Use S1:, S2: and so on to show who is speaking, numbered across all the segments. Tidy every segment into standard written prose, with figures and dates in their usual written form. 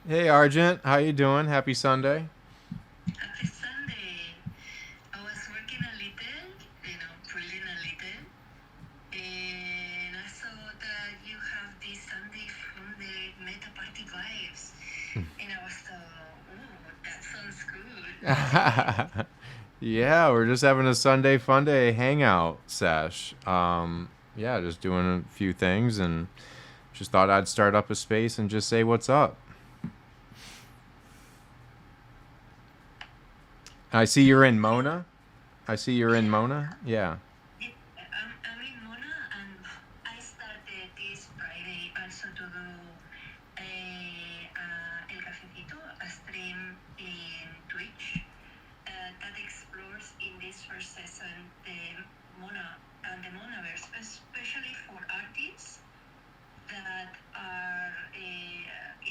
S1: Hey Argent, how you doing? Happy Sunday.
S2: Happy Sunday. I was working a little, pulling a little, and I saw that you have this Sunday from the MetaParty Vibes, and I was oh, that sounds good. What's in it?
S1: Yeah, we're just having a Sunday fun day hangout sesh. Yeah, just doing a few things and just thought I'd start up a space and just say what's up. I see you're in Mona. I see you're in
S2: Yeah,
S1: Mona. Yeah.
S2: I'm in Mona, and I started this Friday also to do El Cafecito, a stream in Twitch that explores in this first season the Mona and the Monaverse, especially for artists that are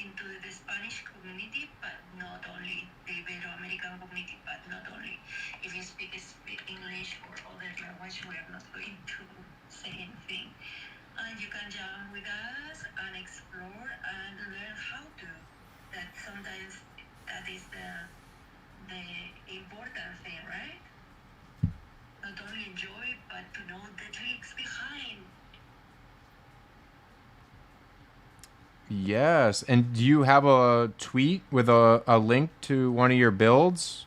S2: into the Spanish community, but not only the Ibero-American community, but not only. If you speak English or other language, we are not going to say anything. And you can jump with us and explore and learn how to. That sometimes that is the important thing, right? Not only enjoy, but to know the tricks behind.
S1: Yes. And do you have a tweet with a link to one of your builds?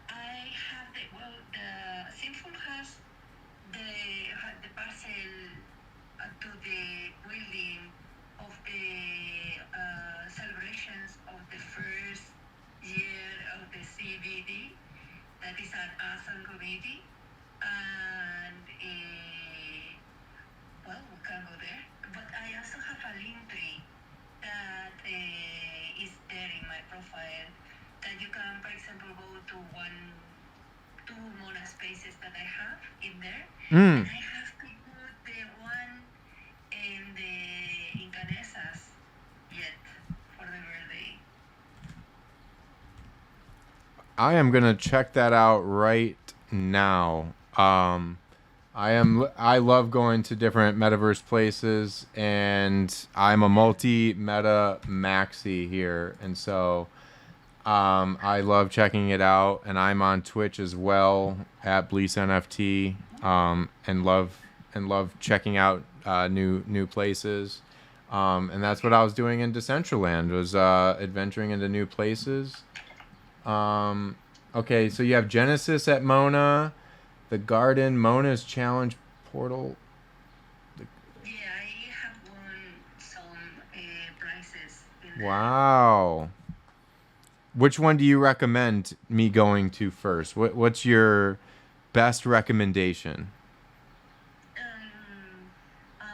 S2: I have the Sinful has the parcel to the building of the celebrations of the first year of the CBD. That is an awesome community, and well, we can go there. But I also have a link tree that is there in my profile that you can, for example, go to two Mona spaces that I have in there, and
S1: Mm.
S2: I have to put the one in the Incanesas yet for the birthday.
S1: I am gonna check that out right now. I love going to different metaverse places, and I'm a multi meta maxi here, and so I love checking it out. And I'm on Twitch as well at Bleace NFT, and love checking out new places. And that's what I was doing in Decentraland, was adventuring into new places. Okay, so you have Genesis at Mona, the Garden, Mona's Challenge Portal.
S2: Yeah, I have won some prizes in there.
S1: Wow. Which one do you recommend me going to first? What's your best recommendation?
S2: Um, uh,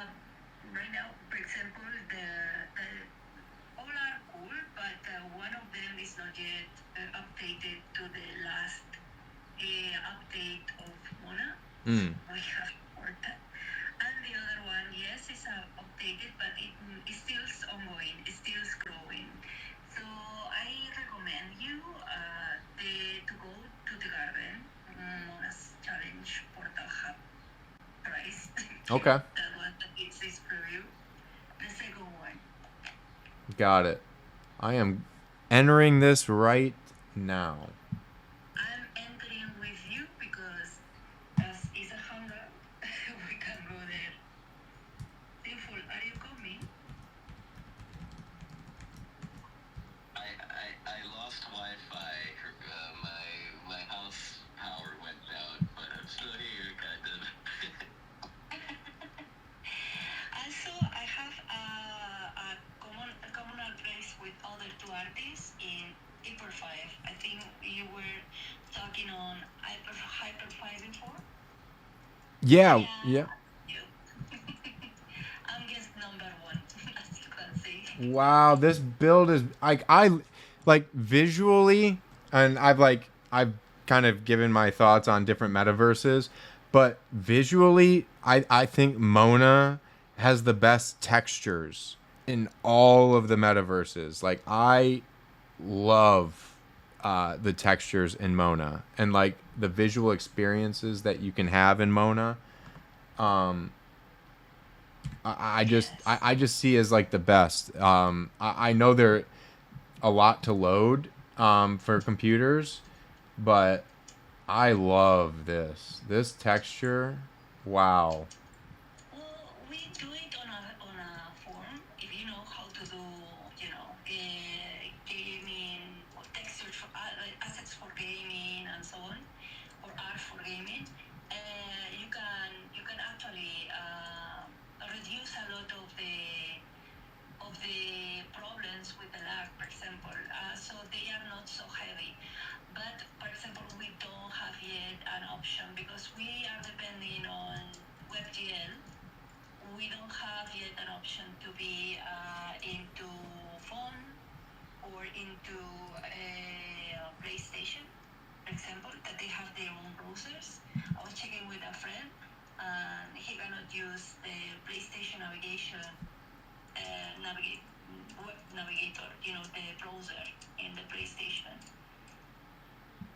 S2: right now, for example, the all are cool, but one of them is not yet updated to the last update of Mona. So
S1: Mm.
S2: we have for that. And the other one, yes, is updated, but it still ongoing. It's still growing. So I recommend you to go to the garden. Mona's challenge portal hub price.
S1: Okay.
S2: That one that it's this preview. The second one.
S1: Got it. I am entering this right now.
S2: I'm entering with you because as is a hangout, we can go there. Sinful, are you coming? I lost Wi-Fi. My house power went down, but I'm still here, kind of. Also, I have a communal place with other two artists in Hyper 5. I think you were talking on Hyper 5 before.
S1: Yeah,
S2: Yeah,
S1: yeah.
S2: you. I'm guest number one, as you can see.
S1: Wow, this build is like visually, and I've kind of given my thoughts on different metaverses, but visually, I think Mona has the best textures in all of the metaverses. Like I love the textures in Mona, and like the visual experiences that you can have in Mona.
S2: Yes.
S1: I just see as like the best. I know they're a lot to load for computers, but I love this texture. Wow.
S2: Well, we do it on a form. If you know how to do, gaming or textures for assets for gaming and so on, or art for gaming, you can actually reduce a lot of the problems with the lag, for example. So they are not so heavy. But for example, we don't have yet an option because we are depending on WebGL. We don't have yet an option to be into phone or into PlayStation, for example, that they have their own browsers. I was checking with a friend, and he cannot use the PlayStation navigation, navigate web navigator, the browser in the PlayStation,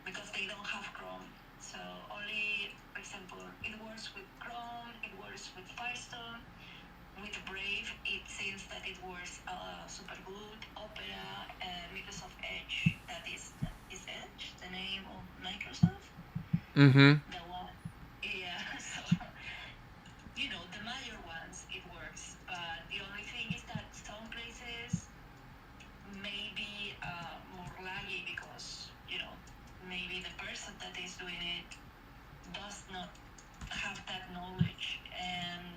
S2: because they don't have Chrome. So only, for example, it works with Chrome, it works with Firestone. With Brave, it seems that it works super good. Opera, Microsoft Edge, that is Edge, the name of Microsoft.
S1: Mm-hmm.
S2: The one, yeah. So the major ones it works, but the only thing is that some places may be more laggy because maybe the person that is doing it does not have that knowledge. And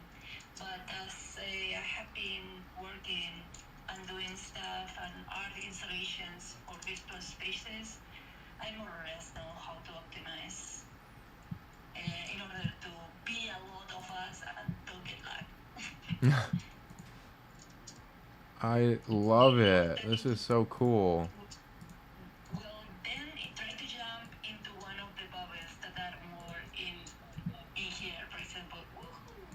S2: but as I have been working and doing stuff and art installations for virtual spaces, I more or less know how to optimize in order to be a lot of us and don't get lag.
S1: I love
S2: Well,
S1: it. This is so cool.
S2: then try to jump into one of the bubbles that are more in here, for example. Woohoo!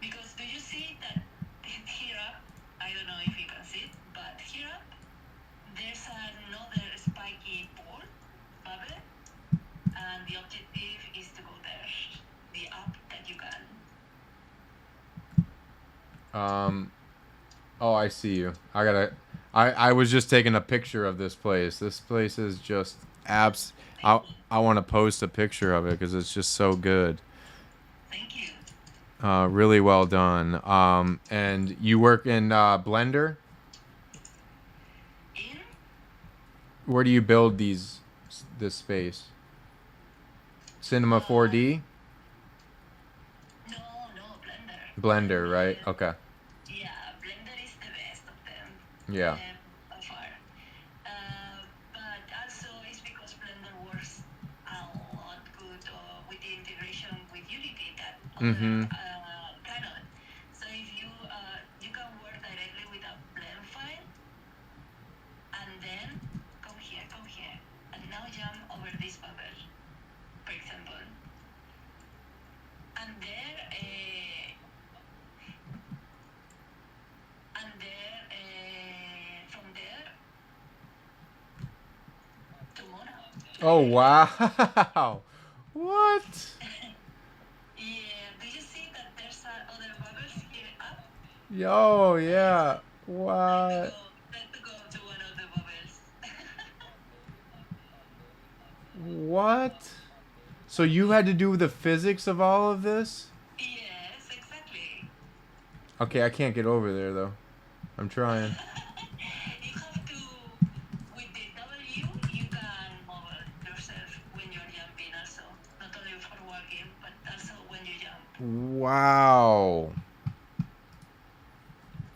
S2: Because do you see that here up? I don't know if you can see it, but here up, there's another spiky bubble, and the objective is to go there. The up that you can.
S1: Oh, I see you. I was just taking a picture of this place. This place is just abs. I want to post a picture of it because it's just so good.
S2: Thank you.
S1: Really well done. And you work in Blender.
S2: In?
S1: Where do you build this space? Cinema 4D.
S2: No, no, Blender.
S1: Blender, right? Okay.
S2: Yeah, Blender is the best of them.
S1: Yeah.
S2: By far. But also it's because Blender works a lot good with the integration with Unity that
S1: Mm-hmm.
S2: other cannot. So if you can work directly with a blend file, and then come here, and now jump over this bubble, for example, and there. From there to Mona.
S1: Oh wow. What?
S2: Yeah, do you see that there's other bubbles here up?
S1: Yo, yeah.
S2: Let to
S1: What?
S2: go, let to go to one of the bubbles.
S1: What? So you had to do the physics of all of this?
S2: Yes, exactly.
S1: Okay, I can't get over there though. I'm trying.
S2: You have to, with the W, you can move yourself when you're jumping also. Not only for walking, but also when you jump.
S1: Wow.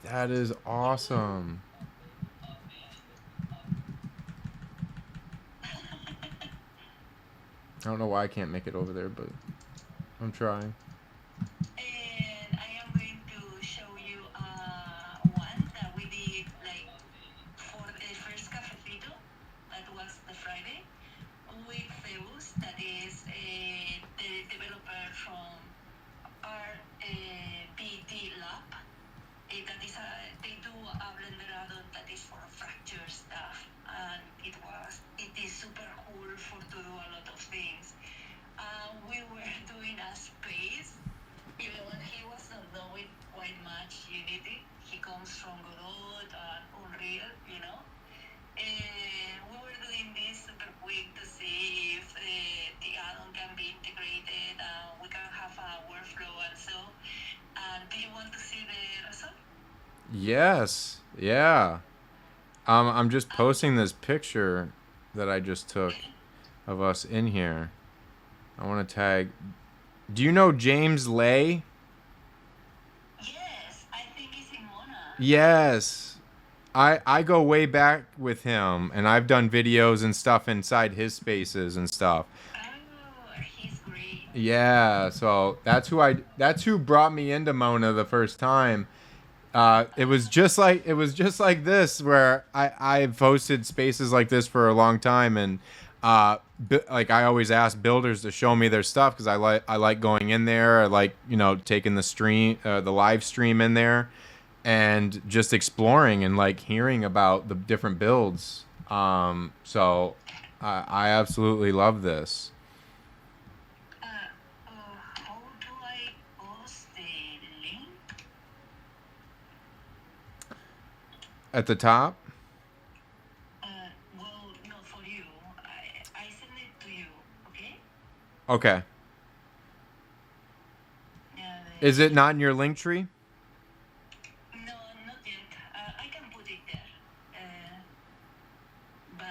S1: That is awesome. I don't know why I can't make it over there, but I'm trying.
S2: And I am going to show you one that we did like for the first cafecito. That was the Friday with Zeus, that is the developer from RPT Lab. That is they do a Blender add-on that is for fracture stuff, and it is super cool for to do a lot of things. We were doing a space, even Strong Godot and Unreal, you know. We were doing this super quick to see if the add-on can be integrated and we can have a workflow and so. Do you want to see the result?
S1: Yes. Yeah. I'm just posting this picture that I just took of us in here. I want to tag. Do you know James Lay?
S2: Yes, I think it's in Mona.
S1: Yes. I go way back with him, and I've done videos and stuff inside his spaces and stuff.
S2: Oh, he's great.
S1: Yeah, so that's who brought me into Mona the first time. It was just like this where I've hosted spaces like this for a long time, and like I always ask builders to show me their stuff because I like going in there. I like taking the live stream in there and just exploring and like hearing about the different builds. So I absolutely love this.
S2: How do I post the link?
S1: At the top.
S2: Well, no, for you. I send it to you, okay?
S1: Okay.
S2: Yeah.
S1: Is it not in your link tree?
S2: No, not yet. I can put it there. But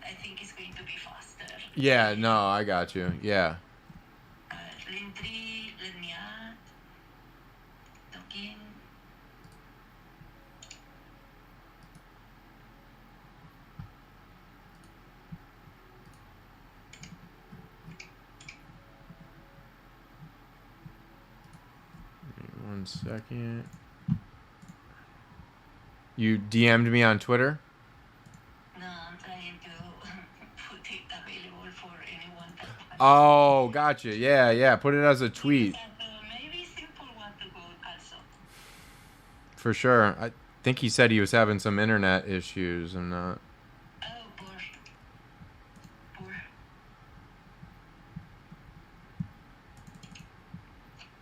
S2: I think it's going to be faster.
S1: Yeah, no, I got you. Yeah.
S2: Link tree, let me add. Login.
S1: One second. You DM'd me on Twitter?
S2: No, I'm trying to put it available for anyone that wants.
S1: Oh, gotcha. Yeah. Put it as a tweet.
S2: Maybe simple one to go also.
S1: For sure. I think he said he was having some internet issues. I'm not.
S2: Oh, poor.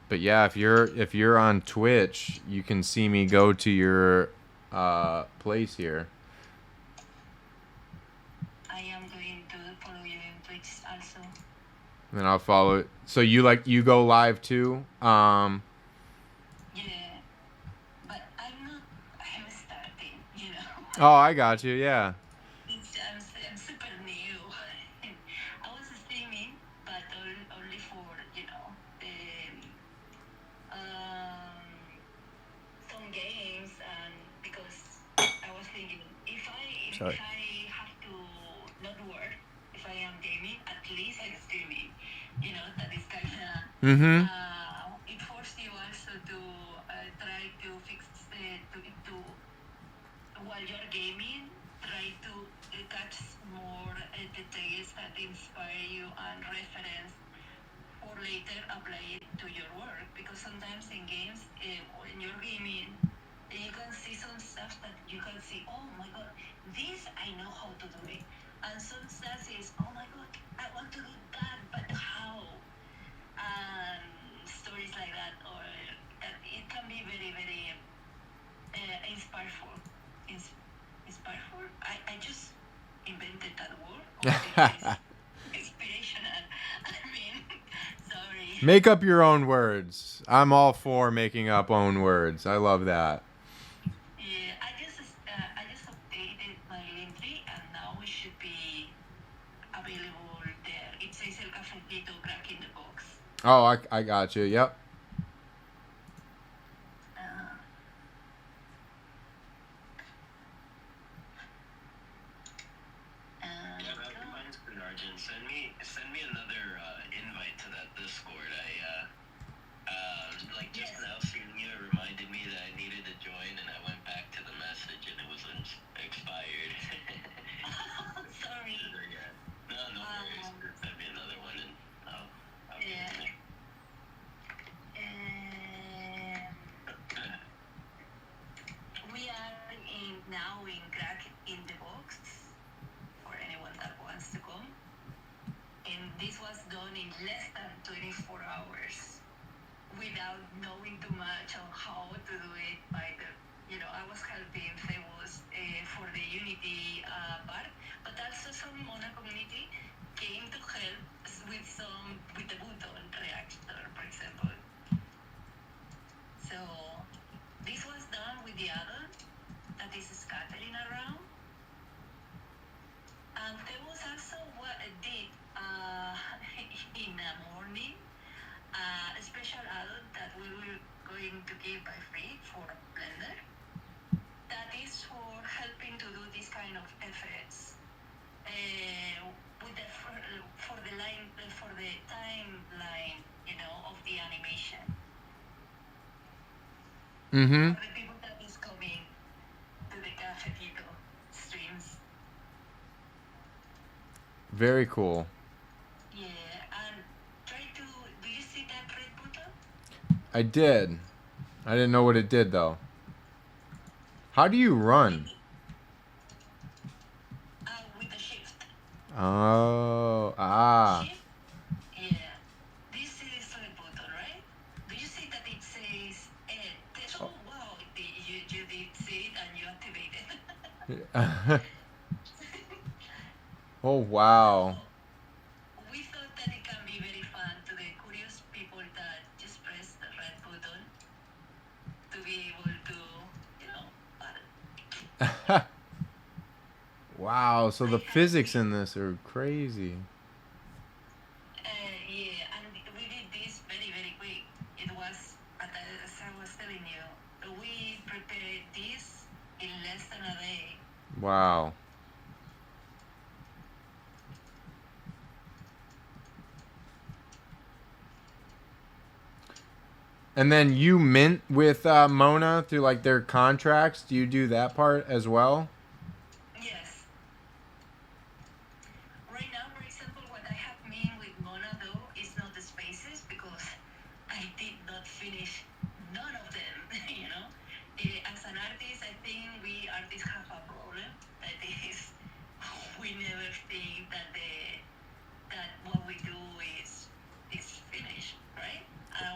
S1: But yeah, if you're on Twitch, you can see me go to your place here.
S2: I am going to follow you in Twitch also.
S1: And then I'll follow it. So you go live too?
S2: Yeah, but I'm starting, you know.
S1: Oh, I got you. Yeah.
S2: I'm super new. I was streaming, but only for, some games, and because I was thinking if I have to not work, if I am gaming, at least I'm streaming. That is kind of.
S1: Mm-hmm.
S2: It forced you also to try to fix to while you're gaming, try to catch more details that inspire you and reference or later apply it to your work. Because sometimes in games, when you're gaming, you can see some stuff that you can see, oh my god, this I know how to do it. And some stuff is, oh my god, I want to do that, but how? And stories like that, or it can be very, very inspireful. Inspireful? I just invented that word. Inspirational. I mean, sorry.
S1: Make up your own words. I'm all for making up own words. I love that.
S2: Yeah, I just updated my link tree, and now it should be available there. It says El Cafecito crack in the box.
S1: Oh, I got you. Yep.
S2: That reminds me, Argent. Send me another invite to that Discord. Just now seeing you, it reminded me that I needed to join, and I went back to the message, and it was expired. Sorry. No worries. Send me another one, and I'll get in there. We are now in Crack in the Box for anyone that wants to come. And this was done in less than 24 hours without knowing too much on how to do it by the, special add-on that we will going to give by free for Blender. That is for helping to do this kind of effects with the for the line for the timeline, you know, of the animation.
S1: Mm-hmm.
S2: For the people that is coming to the Cafetito streams.
S1: Very cool.
S2: Yeah, and try to. Do you see that red button?
S1: I did. I didn't know what it did though. How do you run?
S2: With the shift.
S1: Oh, ah.
S2: Shift. Yeah. This is red button, right? Do you see that it says? Oh wow! You did see it and you activated.
S1: Oh wow.
S2: We thought that it can be very fun to the curious people that just press the red button to be able to, you know, battle.
S1: Wow, so the physics in this are crazy.
S2: Yeah, and we did this very, very quick. It was, as I was telling you, we prepared this in less than a day.
S1: Wow. And then you mint with Mona through like their contracts. Do you do that part as well?
S2: Yes. Right now, for example, what I have mean with Mona though is not the spaces because I did not finish none of them. You know, as an artist, I think we artists have a problem that is we never think that that what we do is finished, right?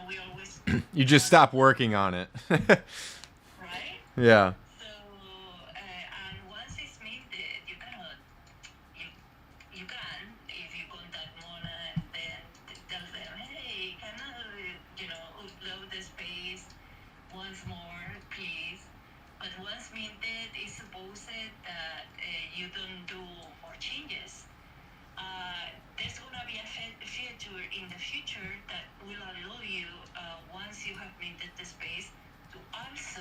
S2: We always
S1: You just stop working on it.
S2: right.
S1: Yeah.
S2: So and once it's minted, you cannot. You can if you contact Mona and then tell them, hey, can I, you know, upload the space once more, please. But once minted, it's supposed that you don't do more changes. There's gonna be a feature in the future that will allow you, once you have minted the space, to also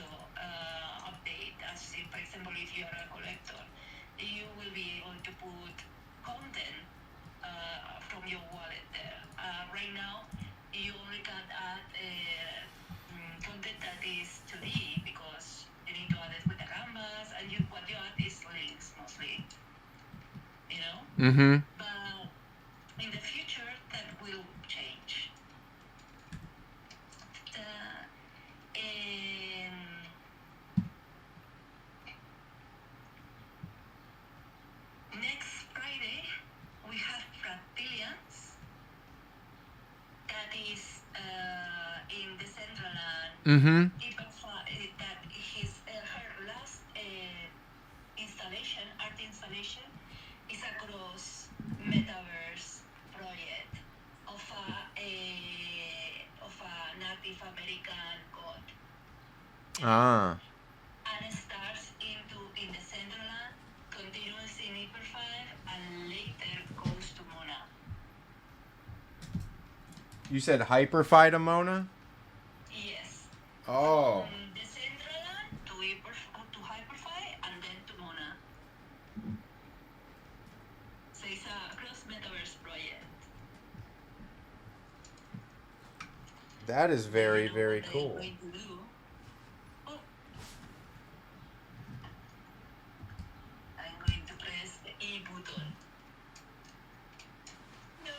S2: update. As if, for example, if you are a collector, you will be able to put content from your wallet there. Right now, you only can add content that is 2D because you need to add it with the canvas, and what you add is links mostly. You know.
S1: Mm-hmm.
S2: But in the future, that will change. Next Friday, we have Fractilians. That is in Decentraland.
S1: Mm-hmm.
S2: That her last installation, art installation, is across Metaverse project of a Native American god.
S1: Ah.
S2: And it starts in Decentraland, continues in Hyper 5, and later goes to Mona.
S1: You said hyperfied a Mona?
S2: Yes.
S1: Oh.
S2: Decentraland to Hyperfy and then to Mona. So it's a cross metaverse project.
S1: That is very,
S2: You know
S1: very
S2: what
S1: cool.
S2: they're going to do. Oh. I'm going to press the E button. No.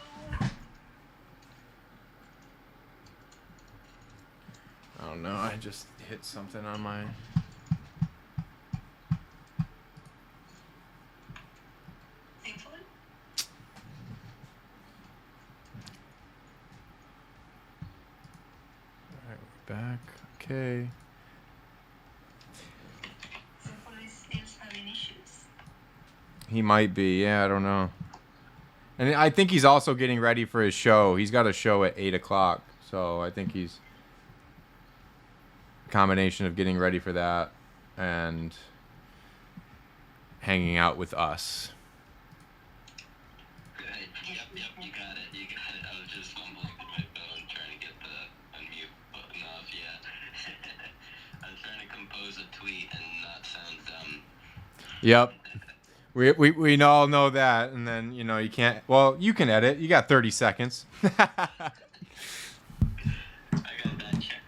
S1: Oh no, I just hit something on my...
S2: Simple.
S1: Alright, we're back. Okay.
S2: Simple is still having issues.
S1: He might be, yeah, I don't know. And I think he's also getting ready for his show. He's got a show at 8 o'clock. So I think he's a combination of getting ready for that and hanging out with us.
S3: Right. Yep, you got it. I was just fumbling with my phone trying to get the compose a tweet and not sound dumb.
S1: Yep. We all know that, and then you can't. Well, you can edit. You got 30 seconds.
S3: I got that check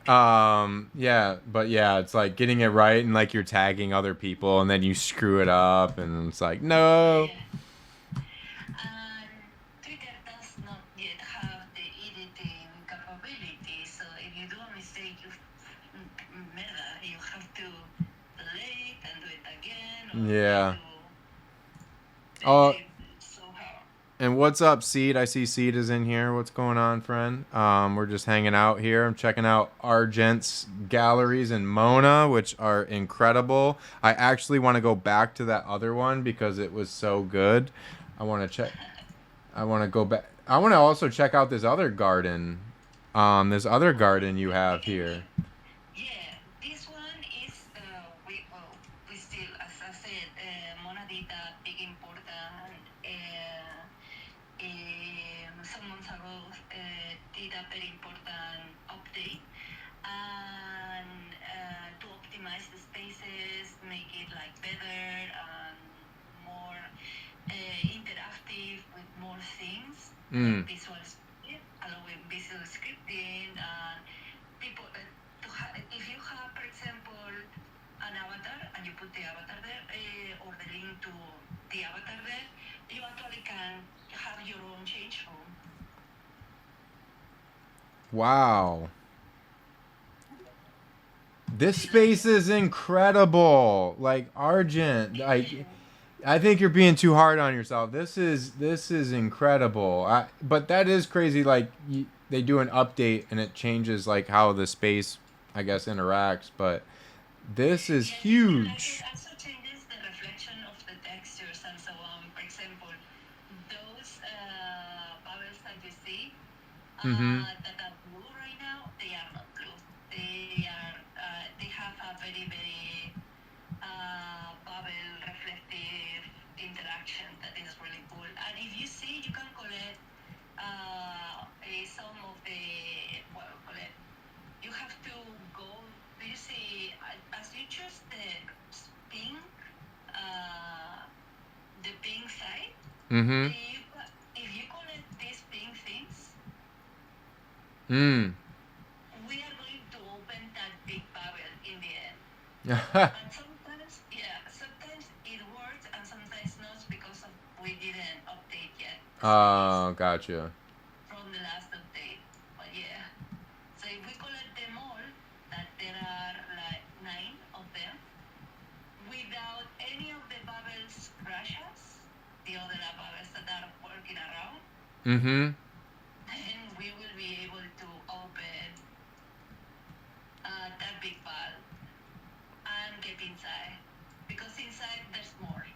S3: mark.
S1: Yeah, but yeah, it's like getting it right, and like you're tagging other people, and then you screw it up, and it's like no.
S2: Yeah. And Twitter does not yet have the editing capability, so if you do a mistake, you have to delete and do it again. Or
S1: Yeah.
S2: Oh. So hard.
S1: And what's up, Seed? I see Seed is in here. What's going on, friend? We're just hanging out here. I'm checking out Argent's galleries in Mona, which are incredible. I actually want to go back to that other one because it was so good. I want to check. I want to go back. I want to also check out this other garden. This other garden you have here.
S2: Yeah, this one is we still, as I said, Mona did a big important some months ago did a very important update and to optimize the spaces, make it like better and more interactive with more things, visual script, allowing visual scripting and people if you have, for example, an avatar and you put the avatar there or the link to the avatar there, you actually can have your own change room.
S1: Wow. This space is incredible. Like Argent, like I think you're being too hard on yourself. This is incredible. But that is crazy. Like they do an update and it changes like how the space, I guess, interacts. But this is huge.
S2: It also changes the reflection of the textures and so on. For example, those bubbles that you see that are blue right now, they are not blue. They have a very bubble reflective interaction that is really cool. And if you see, you can collect some of the you have to go. Do you see as you choose pink, the pink side? If you collect these pink things, we are going to open that big bubble in the end. And sometimes it works and sometimes not because we didn't update yet.
S1: Oh, gotcha.
S2: From the last update. But yeah. So if we collect them all, that there are like 9 of them, without any of the bubbles crashes, the other bubbles that are working around, then we will be able to open that big ball and get inside. Because inside there's more.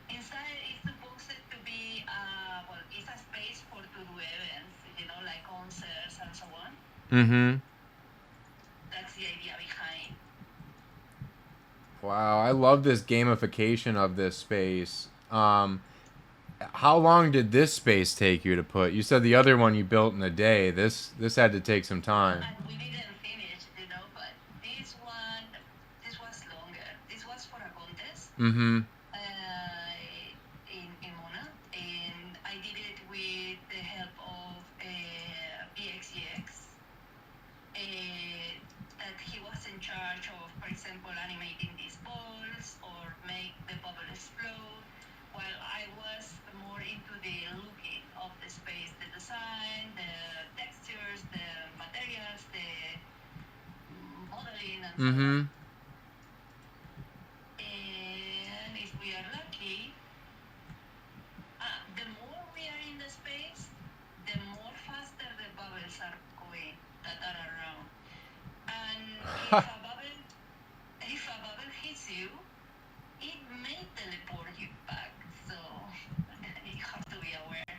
S2: Inside is supposed to be, it's a space for to do events, like concerts and so on. That's the idea behind.
S1: Wow, I love this gamification of this space. How long did this space take you to put? You said the other one you built in a day. This had to take some time.
S2: And we didn't finish, but this was longer. This was for a contest. In Mona, and I did it with the help of VRChat, that he was in charge of, for example, animating these balls or make the bubble explode, while I was more into the looking of the space, the design, the textures, the materials, the modeling, and so on. And if we are lucky, the more we are in the space, the more faster the bubbles are going that are around. And if a bubble hits you, it may teleport you back. So you have to be aware.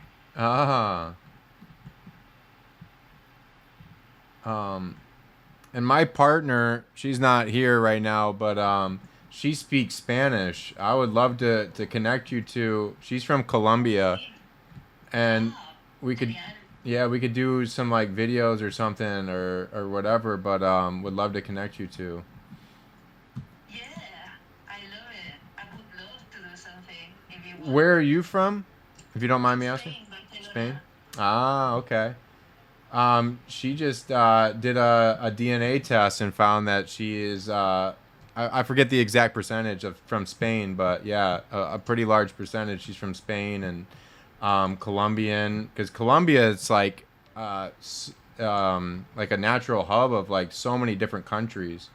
S1: And my partner, she's not here right now, but she speaks Spanish. I would love to connect you to. She's from Colombia, and we could, Yeah, we could do some like videos or something or whatever, but would love to connect you to.
S2: Yeah, I love it. I would love to do something if you want.
S1: Where are you from? If you don't mind me asking.
S2: Spain,
S1: Spain.
S2: Barcelona.
S1: Ah, okay. She just did a DNA test and found that she is I forget the exact percentage of from Spain, but yeah, a pretty large percentage. She's from Spain and Colombian, because Colombia is like a natural hub of like so many different countries.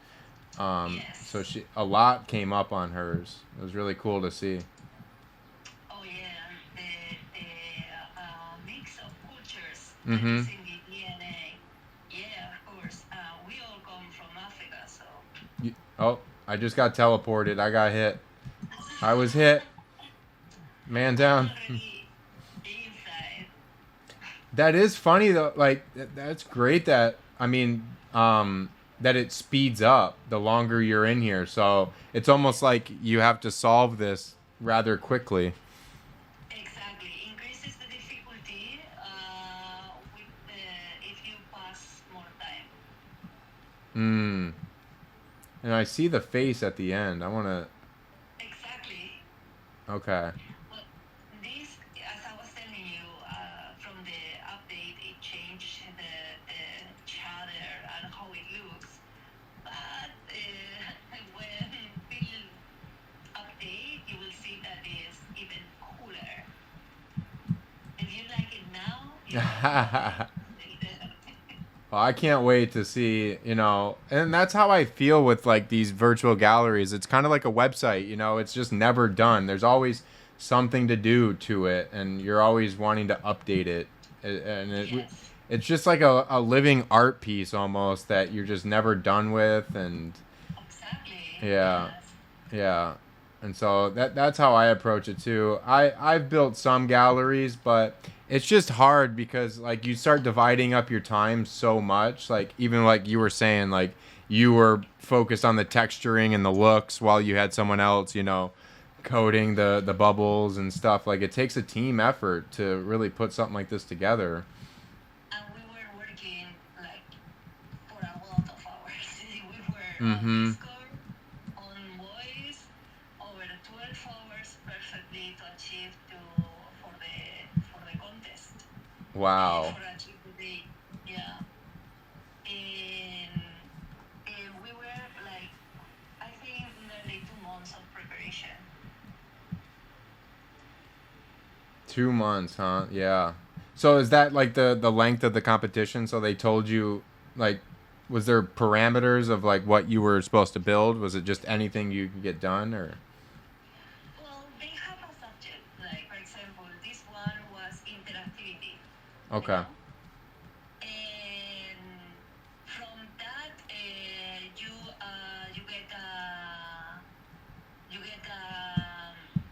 S1: So
S2: Yes.
S1: she a lot came up on hers. It was really cool to see.
S2: Oh yeah, the mix of cultures that
S1: Mm-hmm.
S2: is in the DNA. Yeah, of course. We all come from Africa, so.
S1: Oh, I just got teleported. I got hit. I was hit. Man
S2: I'm
S1: down.
S2: already inside.
S1: That is funny though. Like that's great. That I mean, that it speeds up the longer you're in here. So it's almost like you have to solve this rather quickly.
S2: Exactly. Increases the difficulty with if you pass more time.
S1: Mm. And I see the face at the end. I want to.
S2: Exactly.
S1: Okay.
S2: Well, this, as I was telling you, from the update, it changed the chatter and how it looks. But when we'll update, you will see that it's even cooler. If you like it now, you will like it later.
S1: Well, I can't wait to see, and that's how I feel with like these virtual galleries. It's kind of like a website, it's just never done. There's always something to do to it, and you're always wanting to update it. And
S2: Yes,
S1: it's just like a living art piece almost that you're just never done with. And
S2: exactly.
S1: yeah,
S2: Yes.
S1: yeah. And so that's how I approach it too. I've built some galleries, but it's just hard because like you start dividing up your time so much. Like even like you were saying, like you were focused on the texturing and the looks while you had someone else, coding the bubbles and stuff. Like it takes a team effort to really put something like this together.
S2: And we were working like for a lot of hours. We were on
S1: Mm-hmm.
S2: Discord, on voice, over 12 hours perfectly to achieve for the contest.
S1: Wow.
S2: For achieve the day. Yeah. And we were like, I think nearly 2 months of preparation.
S1: 2 months, huh? Yeah. So is that like the length of the competition? So they told you like was there parameters of like what you were supposed to build? Was it just anything you could get done or
S2: Well, they have a subject, like for example, this one was interactivity, you
S1: okay.
S2: know? And from that, you get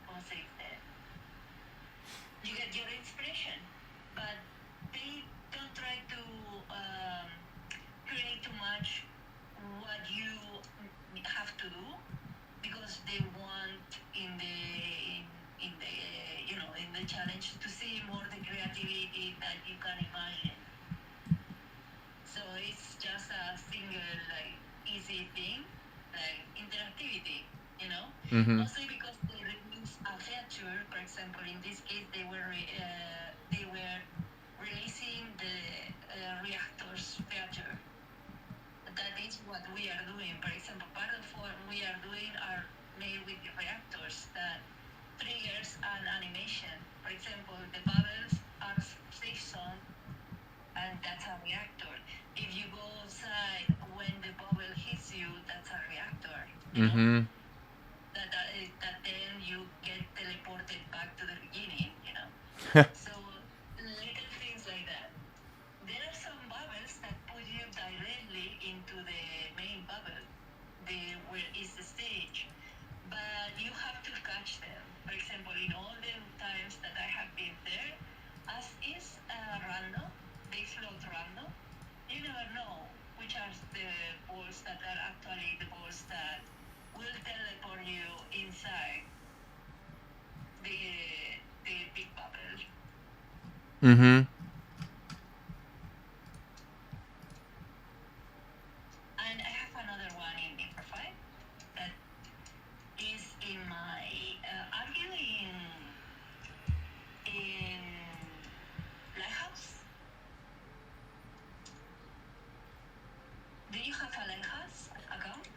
S2: ¿cómo se dice? You get your inspiration, but they don't try to create too much what you have to do because they want in the challenge to see more the creativity that you can imagine. So it's just a single like easy thing, like interactivity, you know.
S1: Mhm.
S2: Mostly because they release a feature. For example, in this case, they were releasing the reactors feature. That is what we are doing. For example, part of what we are doing are made with the reactors that triggers an animation. For example, the bubbles are safe zone, and that's a reactor. If you go outside when the bubble hits you, that's a reactor. You know
S1: Mhm.
S2: that then you get teleported back to the beginning. So little things like that. There are some bubbles that put you directly into the main bubble, where is the stage, but you have to catch them. For example, in all the times that I have been there, as is random, they float random. You never know which are the balls that are actually the balls that will teleport you inside the big bubble.
S1: Mhm.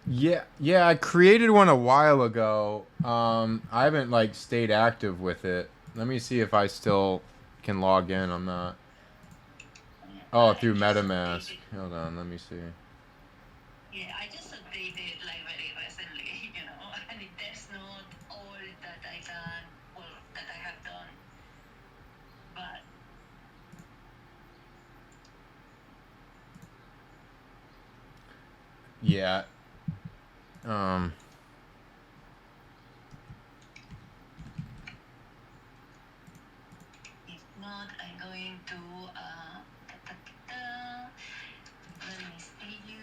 S1: Yeah, I created one a while ago. I haven't like stayed active with it. Let me see if I still can log in. I'm not. Oh,
S2: I
S1: through
S2: just
S1: MetaMask.
S2: updated.
S1: Hold on, let me see.
S2: Yeah, I just updated like very recently, and there's not all that I can, well, that I have done, but
S1: Yeah. Um.
S2: if not, I'm going to, da, da, da, da. Let me see you.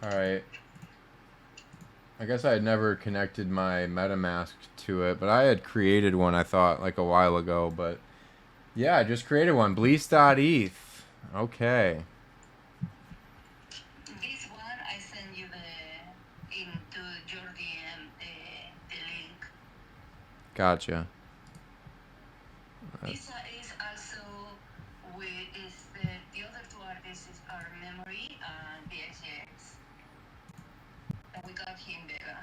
S1: All right. I guess I had never connected my MetaMask to it, but I had created one. I thought like a while ago, but yeah, I just created one. Bleace.eth. Okay.
S2: This one, I send you into your DM, the link.
S1: Gotcha.
S2: This is also the other two artists are Memory and VRChat. And we got him Vega.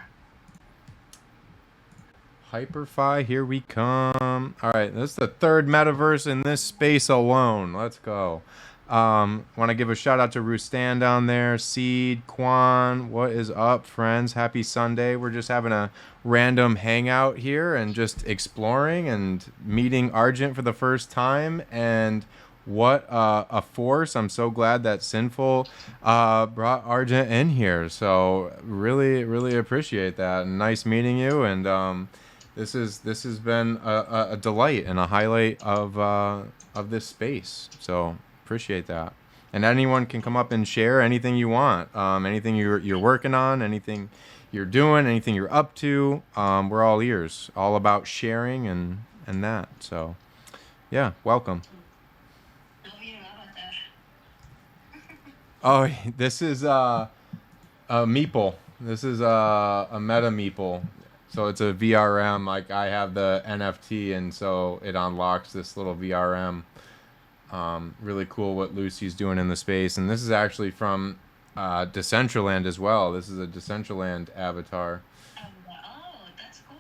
S1: Hyperfi, here we come. All right, this is the third metaverse in this space alone. Let's go. Want to give a shout out to Rustan down there, Seed, Quan. What is up, friends? Happy Sunday. We're just having a random hangout here and just exploring and meeting Argent for the first time. And what a force. I'm so glad that Sinful brought Argent in here. So really, really appreciate that. And nice meeting you. And this has been a delight and a highlight of this space. So appreciate that. And anyone can come up and share anything you want, anything you're working on, anything you're doing, anything you're up to. We're all ears, all about sharing and that. So yeah, welcome.
S2: Love your avatar.
S1: Oh, this is a meeple. This is a meta meeple. So it's a VRM. Like I have the NFT, and so it unlocks this little VRM. Really cool what Lucy's doing in the space, and this is actually from Decentraland as well. This is a Decentraland avatar.
S2: Oh, that's cool.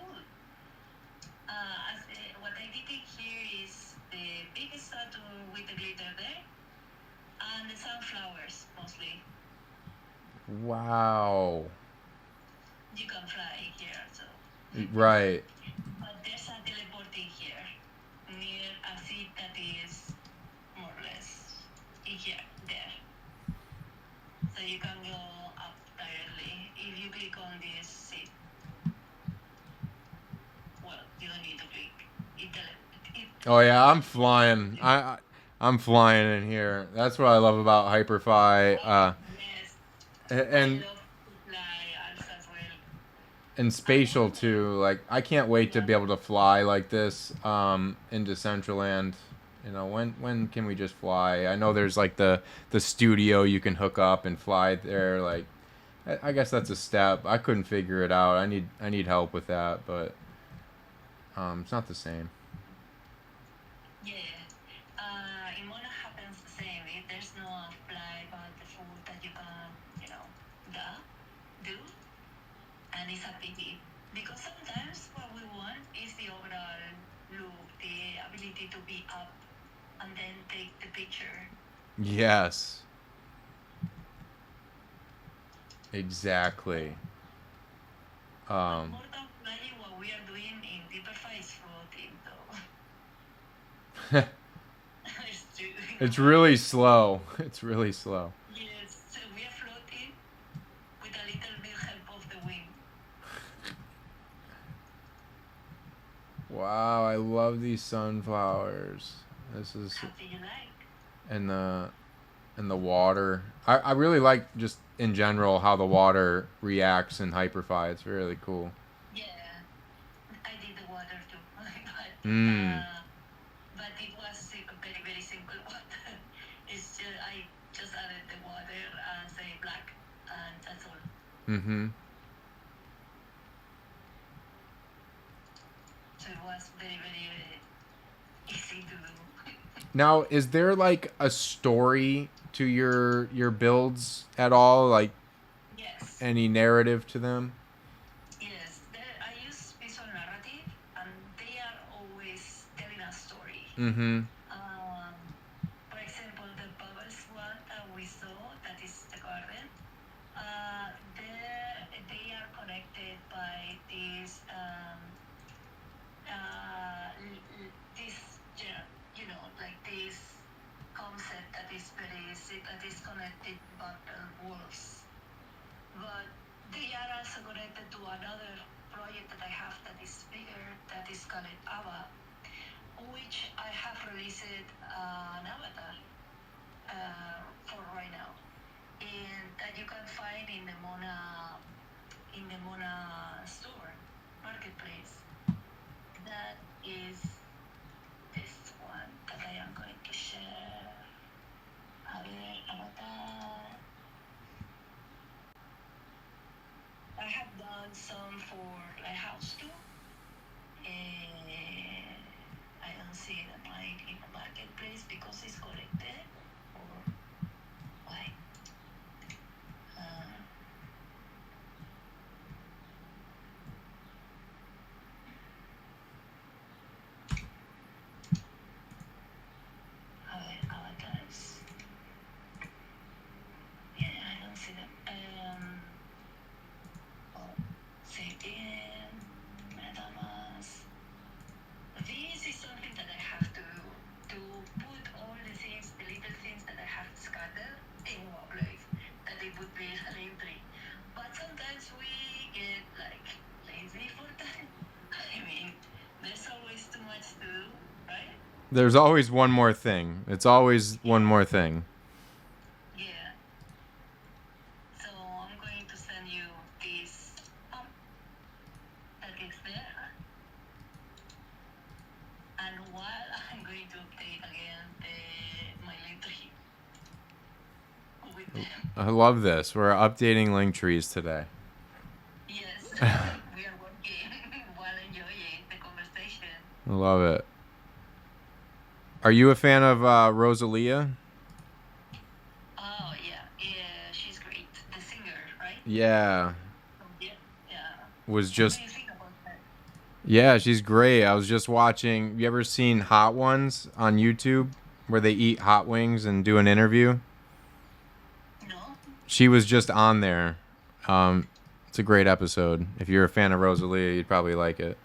S2: What I did here is the big statue with the glitter there, and the sunflowers mostly.
S1: Wow.
S2: You can fly here, so.
S1: Right.
S2: But there's a teleporting here, near a seat that is more or less here, there. So you can go up directly. If you click on this seat, well, you don't need to click.
S1: Oh yeah, I'm flying. I'm flying in here. That's what I love about Hyperfi.
S2: Yes,
S1: And
S2: I love to fly as well.
S1: and spatial too. Like I can't wait to be able to fly like this into Decentraland. You know, when can we just fly? I know there's like the studio you can hook up and fly there. Like I guess that's a step. I couldn't figure it out. I need help with that, but it's not the same.
S2: Yeah. In Mona happens the same. There's no fly, but the food that you can, do, and it's a pity. Because sometimes what we want is the overall look, the ability to be up and then take the picture.
S1: Yes. Exactly.
S2: More than flying, what we are doing in Deeperfy is floating, though. It's true.
S1: It's really slow. It's really slow.
S2: Yes, so we are floating with a little bit help of the wind.
S1: Wow, I love these sunflowers. This is
S2: How do you like?
S1: and the water. I really like just in general how the water reacts in Hyperfi. It's really cool.
S2: Yeah, I did the water too,
S1: Mm.
S2: But it was very very simple water. It's just, I just added the water and say black, and that's all.
S1: Mm-hmm.
S2: So it was very very easy to do.
S1: Now, is there like a story to your builds at all? Like
S2: Yes.
S1: any narrative to them?
S2: Yes, I use visual narrative, and they are always telling a story.
S1: Mm-hmm.
S2: Um, for example, the bubbles one that we saw, that is the garden. They are connected by this this like this concept that is that is connected by wolves. But they are also connected to another project that I have that is bigger, that is called Ava, which I have released an avatar for right now, and that you can find in the Mona store marketplace. That is this one that I am going to share. A ver, avatar. I have done some for Lighthouse too. I don't see it in the marketplace because it's collected. Or why? Uh, a ver, avatars. Yeah, I don't see them. Say in MetaMask. This is something that I have to put all the things, the little things that I have scattered in one place, that it would be an entry. But sometimes we get like lazy for that. I mean, there's always too much to do, right?
S1: There's always one more thing. It's always one more thing.
S2: Yeah. So I'm going to send you this that is there. And while I'm going to update again my link tree with them.
S1: I love this. We're updating link trees today.
S2: Yes, we are working while enjoying the conversation.
S1: I love it. Are you a fan of Rosalia?
S2: Oh yeah, she's great. The singer, right?
S1: Yeah.
S2: Yeah, yeah.
S1: Was
S2: What
S1: just
S2: do you think about her?
S1: Yeah, she's great. I was just watching. You ever seen Hot Ones on YouTube where they eat hot wings and do an interview?
S2: No?
S1: She was just on there. It's a great episode. If you're a fan of Rosalia, you'd probably like it.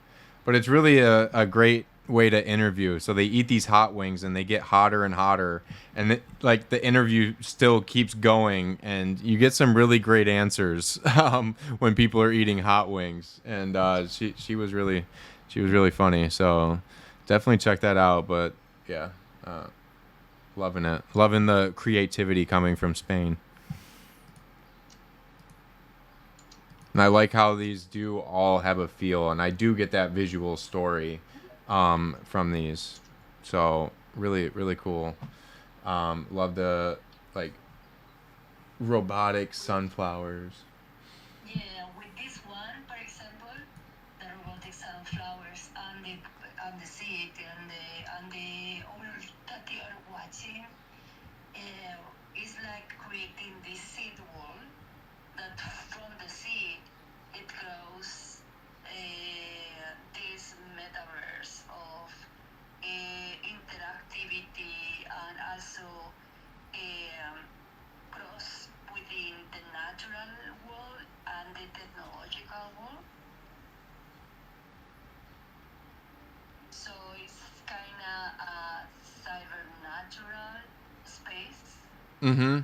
S1: But it's really a great way to interview. So they eat these hot wings and they get hotter and hotter, and like the interview still keeps going, and you get some really great answers when people are eating hot wings. And she was really funny. So definitely check that out. But yeah, loving it, loving the creativity coming from Spain. And I like how these do all have a feel, and I do get that visual story from these. So really, really cool. Love the like robotic sunflowers.
S2: Yeah, with this one, for example, the robotic sunflowers and the seed and the all that they are watching is like creating this seed wall that from the seed it grows this metaverse of interactivity and also cross within the natural world and the technological world. So it's kind of a cybernatural space.
S1: Mm-hmm.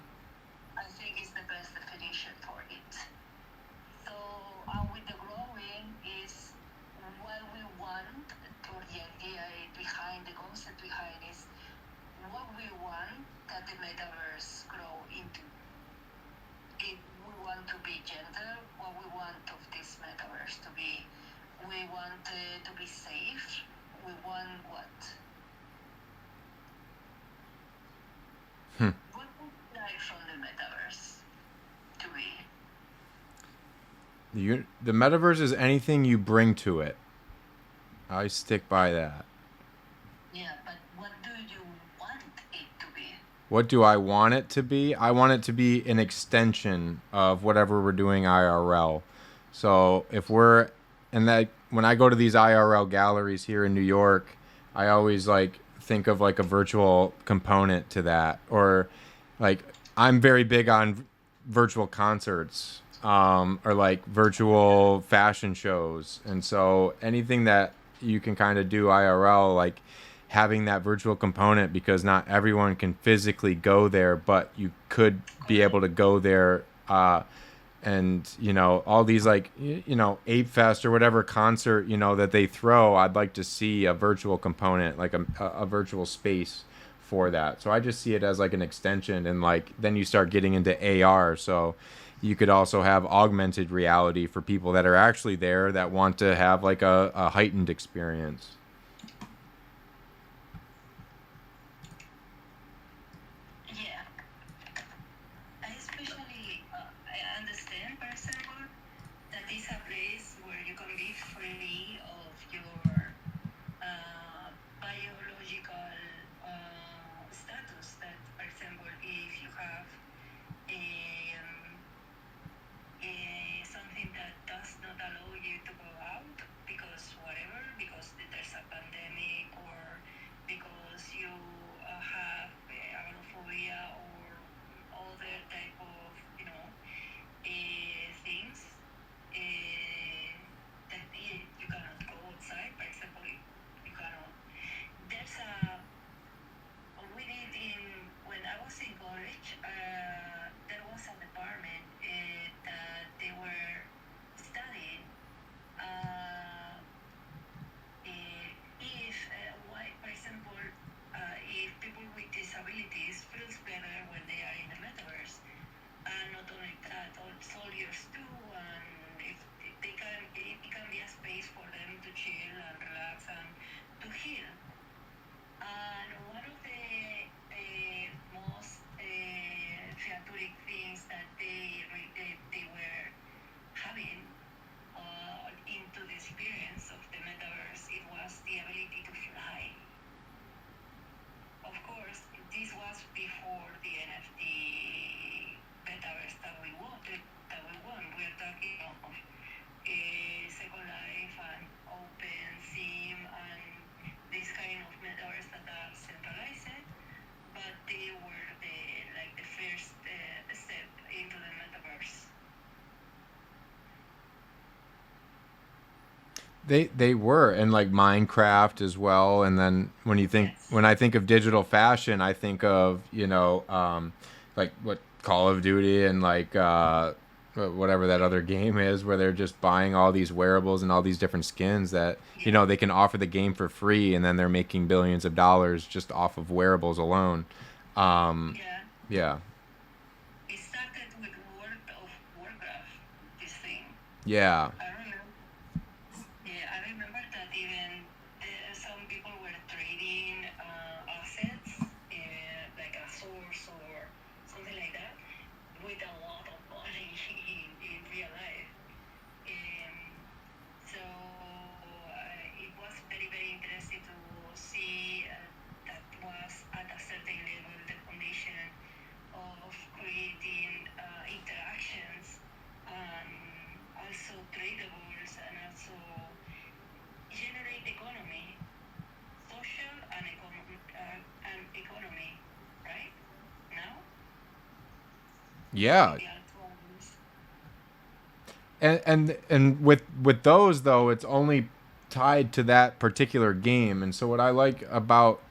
S2: I think is the best definition for it. So with the growing is what we want, or the idea behind the concept behind is what we want that the metaverse grow into. If we want to be gender, what we want of this metaverse to be. We want to be safe. We want what? What would you like from the metaverse to be?
S1: The metaverse is anything you bring to it. I stick by that.
S2: Yeah, but what do you want
S1: What do I want it to be? I want it to be an extension of whatever we're doing IRL. So if we're and that when I go to these IRL galleries here in New York, I always like think of like a virtual component to that, or like I'm very big on virtual concerts, or like virtual fashion shows, and so anything that you can kind of do IRL, like having that virtual component, because not everyone can physically go there, but you could be able to go there, and all these like Ape Fest or whatever concert that they throw. I'd like to see a virtual component, like a virtual space for that. So I just see it as like an extension, and like then you start getting into AR. So you could also have augmented reality for people that are actually there that want to have like a heightened experience.
S2: Yeah, I especially I understand, for example, that is a place where you can be free of your biological status. That, for example, if you have um, something that does not allow you to go out because whatever, because there's a pandemic, or because you have agoraphobia or other type of things that you cannot go outside. For example, you cannot. There's a we did when I was in college. There was a department that they were studying if why, for example, if people with disabilities feels better when they are in the metaverse, and not only that, all soldiers too, and if they can, it can be a space for them to chill and relax and to heal. And one of the most theatric things that they were having into the experience of the metaverse, it was the ability to fly. Of course, this was before the NFT metaverse that we wanted, that we want. We are talking of Second Life and Open Sim and this kind of metaverse that are centralized, but they were the first step into the metaverse.
S1: They were, and like Minecraft as well. And then
S2: Yes.
S1: when I think of digital fashion, I think of like what Call of Duty and like whatever that other game is, where they're just buying all these wearables and all these different skins that
S2: Yeah.
S1: they can offer the game for free, and then they're making billions of dollars just off of wearables alone. Um,
S2: Yeah.
S1: yeah,
S2: It started with World of Warcraft, this thing.
S1: yeah.
S2: I remember. Yeah, I remember that even some people were trading assets, like a source or something like that, with a lot of money in real life. Um, so it was very, very interesting to see that was at a certain level the foundation of creating interactions and also tradables and also generate economy, social and economy, right? Now,
S1: Yeah,
S2: using the altcoins.
S1: and with those though, it's only tied to that particular game. And so what I like about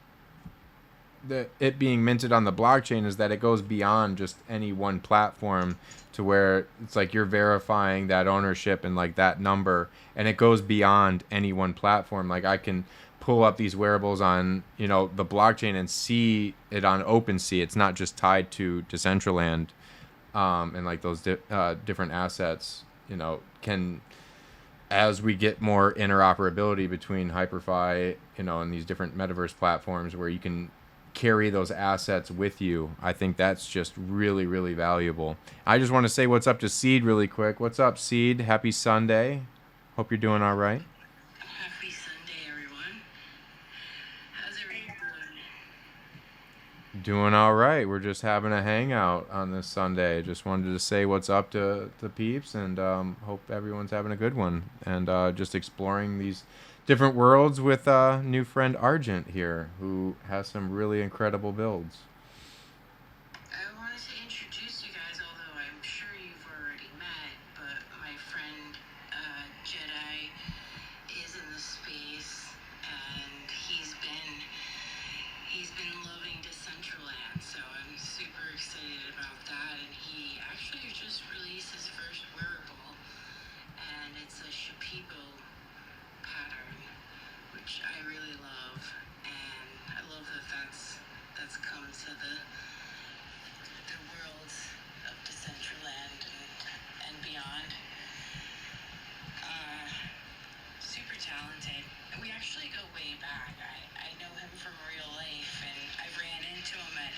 S1: it being minted on the blockchain is that it goes beyond just any one platform, to where it's like you're verifying that ownership and like that number, and it goes beyond any one platform. Like I can pull up these wearables on the blockchain and see it on OpenSea. It's not just tied to Decentraland, and like those different assets can, as we get more interoperability between HyperFi, and these different metaverse platforms where you can carry those assets with you, I think that's just really, really valuable. I just want to say what's up to Seed really quick. What's up, Seed? Happy Sunday. Hope you're doing all right.
S3: Happy Sunday, everyone. How's everyone doing?
S1: Doing all right. We're just having a hangout on this Sunday. Just wanted to say what's up to the peeps and hope everyone's having a good one. And just exploring these different worlds with new friend Argent here, who has some really incredible builds.
S4: I wanted to introduce you guys, although I'm sure you've already met, but my friend Jedi is in the space, and he's been loving Decentraland, so I'm super excited about that. And he actually just released his first wearable, and it's a Shipibo pattern, which I really love, and I love that that's come to the worlds of Decentraland and beyond. Super talented. We actually go way back. I know him from real life, and I ran into him at,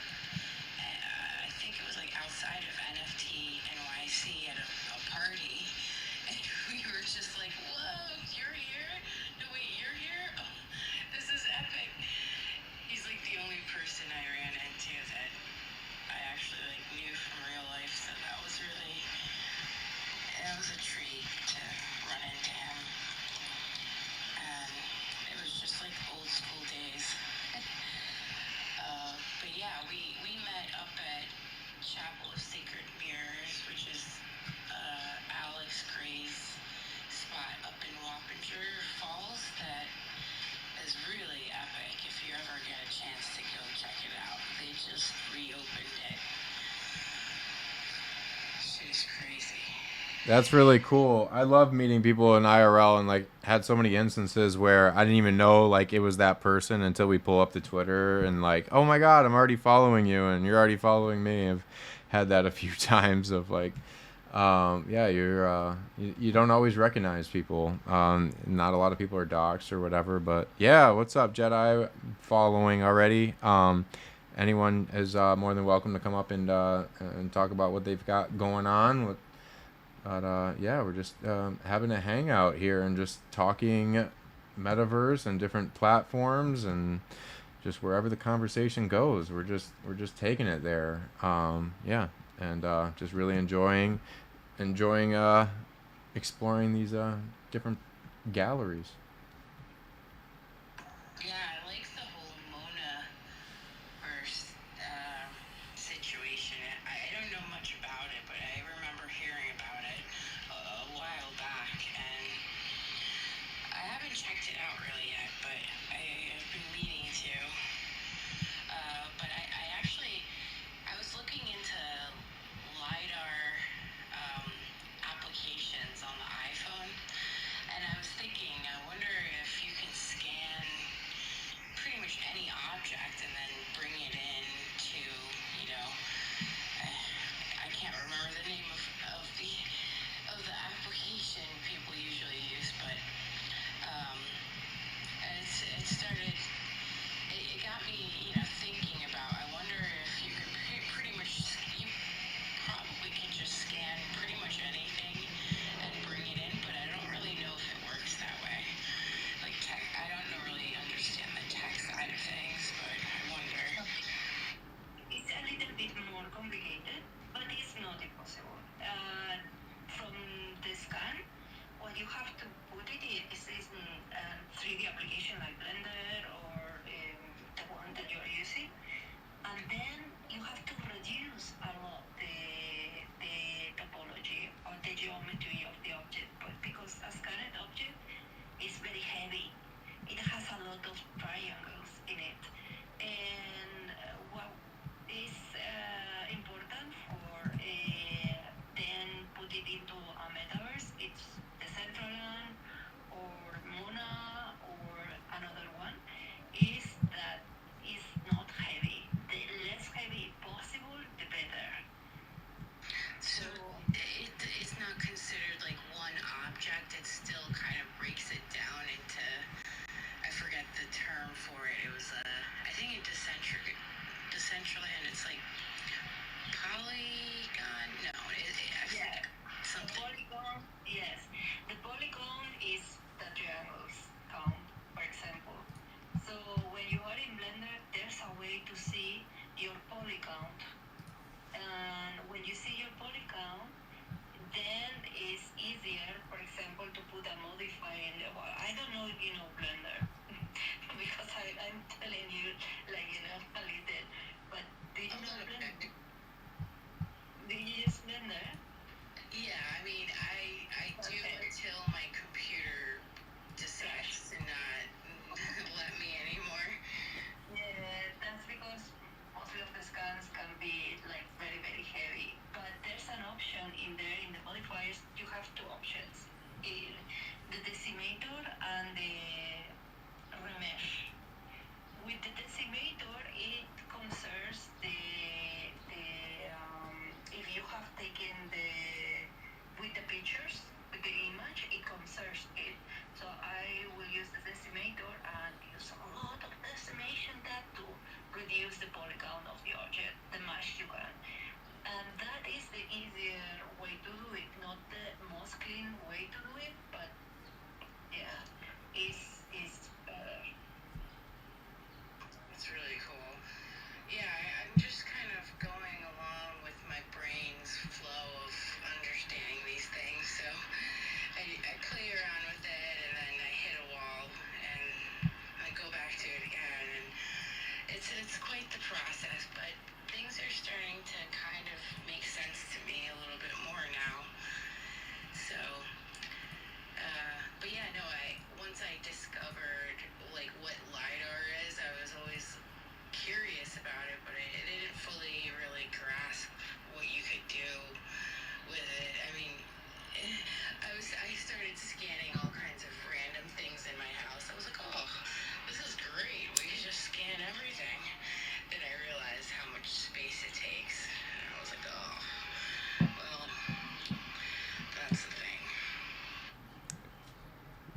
S4: I think it was like outside of NFT NYC at a party, and we were just like, whoa, you're here? No, wait, you're here? Oh, this is epic. He's like the only person I ran into that I actually like knew from real life, so that was a treat to run into him. And it was just like old school days. But yeah, we met up at Chapel of Sacred Mirrors, which is Alex Gray's spot up in Wappinger Falls that is really epic. If you ever get a chance to go check it out, they just reopened it. Shit is crazy.
S1: That's really cool. I love meeting people in IRL and like had so many instances where I didn't even know like it was that person until we pull up the Twitter and like, oh my God, I'm already following you and you're already following me. I've had that a few times of like, yeah, you don't always recognize people. Not a lot of people are doxxed or whatever, but yeah, what's up, Jedi? Following already. Anyone is more than welcome to come up and talk about what they've got going on. But yeah, we're just having a hangout here and just talking metaverse and different platforms and just wherever the conversation goes. We're just taking it there. Yeah, and just really enjoying exploring these different galleries.
S4: Yeah, I like the whole Monaverse situation. I don't know much about it, but I remember hearing about it a while back, and I haven't checked it out really yet, but I have been meaning to. But I was looking into LiDAR applications on the iPhone, and I was thinking, I wonder if you can scan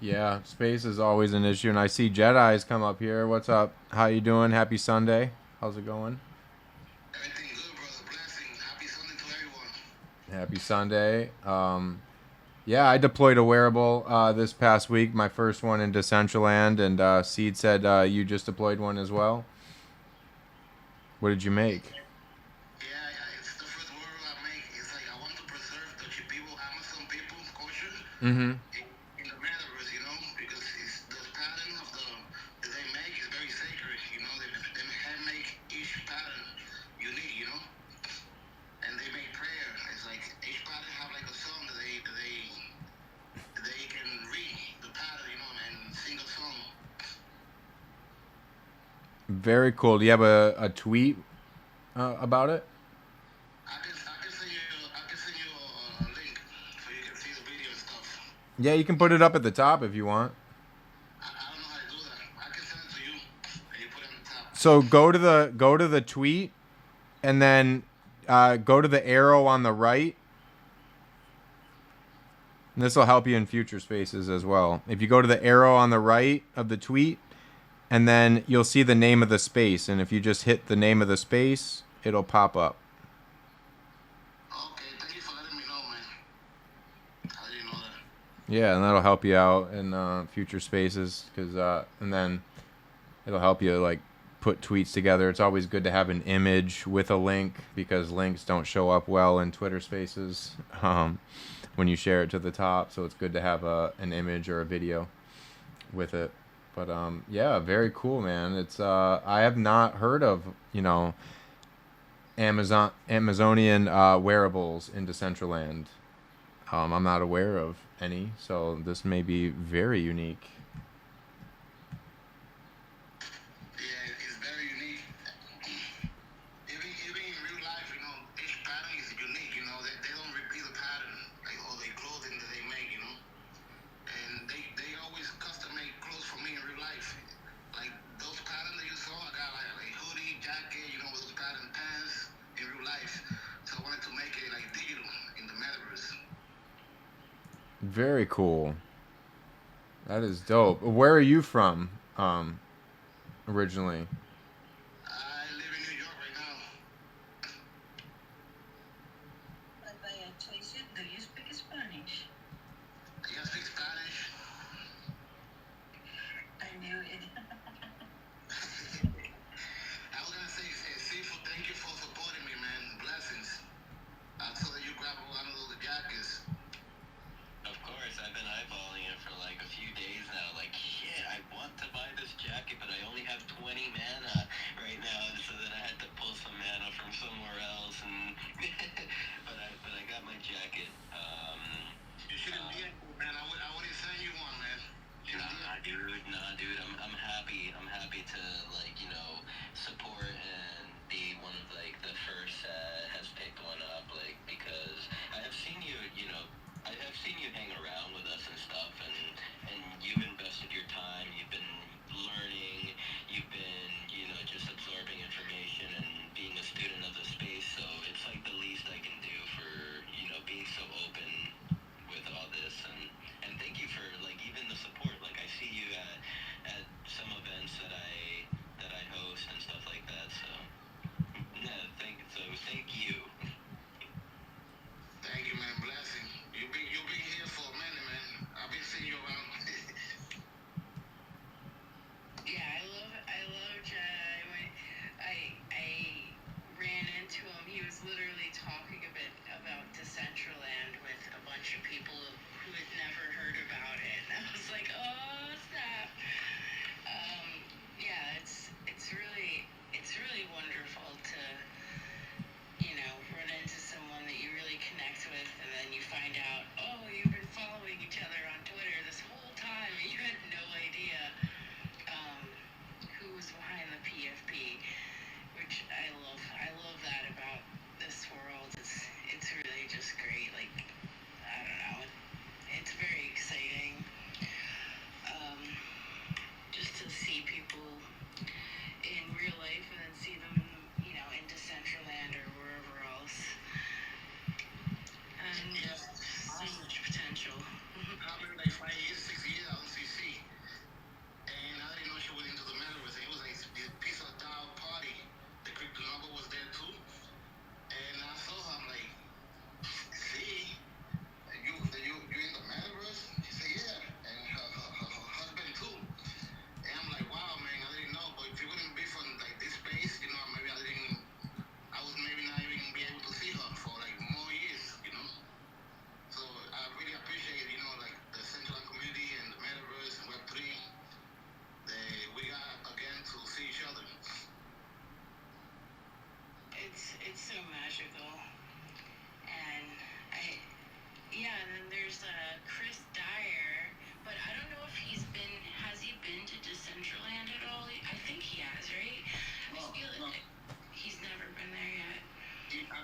S1: Yeah, space is always an issue, and I see Jedi's come up here. What's up? How you doing? Happy Sunday. How's it going?
S3: Everything good, brother. Blessings. Happy Sunday to everyone.
S1: Happy Sunday. Yeah, I deployed a wearable this past week, my first one in Decentraland, and Seed said you just deployed one as well. What did you make?
S3: Yeah, it's the first word I make. It's like I want to preserve the people, Amazon people's culture
S1: Mm-hmm.
S3: in the metaverse, because it's the pattern of that they make is very sacred. They hand make each pattern unique, and they make prayer. It's like each pattern have like a song that they can read the pattern, and sing a song.
S1: Very cool. Do you have a tweet about it?
S3: I can send you a link so you can see the video and stuff.
S1: Yeah, you can put it up at the top if you want.
S3: I don't know how to do that. I can send it to you and you put it on the top.
S1: So go to the tweet, and then go to the arrow on the right. And this will help you in future spaces as well. If you go to the arrow on the right of the tweet, and then you'll see the name of the space. And if you just hit the name of the space, it'll pop up.
S3: Okay, thank you for letting me know, man. I didn't know that.
S1: Yeah, and that'll help you out in future spaces, and then it'll help you like put tweets together. It's always good to have an image with a link because links don't show up well in Twitter Spaces when you share it to the top. So it's good to have an image or a video with it. But yeah, very cool, man. It's I have not heard of Amazonian wearables in Decentraland. I'm not aware of any, so this may be very unique.
S3: Yeah, it's very unique. Even in real life, each pattern is unique. They don't repeat the pattern like all the clothing that they make. And they always custom make clothes for me in real life. Like those patterns that you saw, I got like hoodie, jacket, with those pattern pants in real life. So I wanted to make it like digital in the metaverse.
S1: Very cool. That is dope. Where are you from, originally?
S3: I live in New York right now.
S2: But by a choice, do you speak Spanish?
S3: I can speak Spanish.
S2: I knew it.
S3: I was gonna say, Sifu, thank you for supporting me, man. Blessings. I saw that you grabbed one of those jackets.
S5: Of course, I've been eyeballing it for like a few days now. Like, shit, I want to buy this jacket, but I only have 20 mana.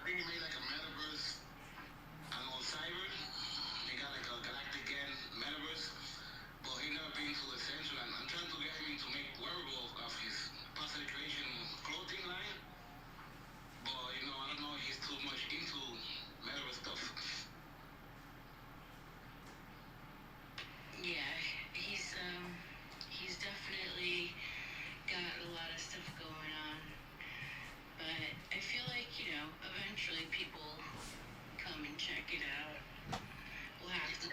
S3: think he made like a Metaverse. I don't know, cyber. He got like a galactic and Metaverse, but he never been to Decentraland. I'm trying to get him to make wearable of his personal creation clothing line, but you know, I don't know if he's too much into Metaverse stuff.
S4: Yeah, he's definitely got a lot of stuff going on. But I feel like, eventually people come and check it out. We'll have to.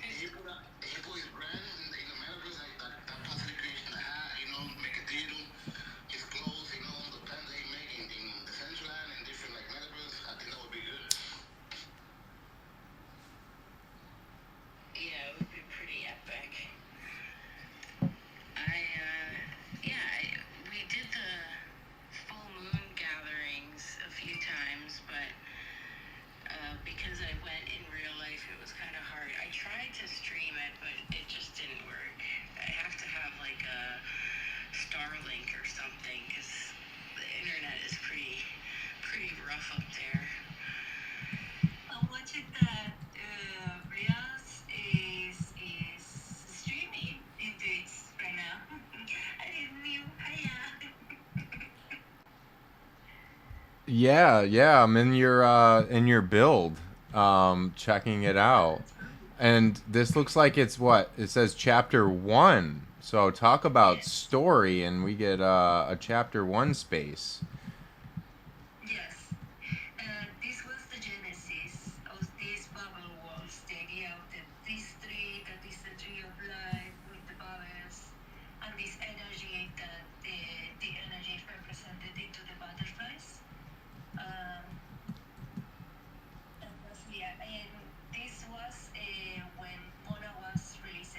S3: He put his brand in the Metaverse, like that personal creation, the hat, you know, make a digital, his clothes, you know, the pants that he make in Decentraland and different like Metaverse. I think that would be good.
S4: Yeah, it would be pretty epic. We did the full moon gatherings a few times, but because I went in real life, it was kind of hard. I tried to stream it, but it just didn't work. I have to have like a Starlink or something, because the internet is pretty rough up there.
S2: I'm watching that Bleace is streaming into it right now. I didn't know. Hiya.
S1: Yeah, I'm in your build, checking it out. And this looks like it's what? It says chapter 1. So talk about story, and we get a chapter 1 space.
S2: Yes. This was the genesis of these bubble walls. The idea of this tree, that is the tree of life with the bubbles, and this energy that the energy is represented into the butterflies. And this was when Mona was released.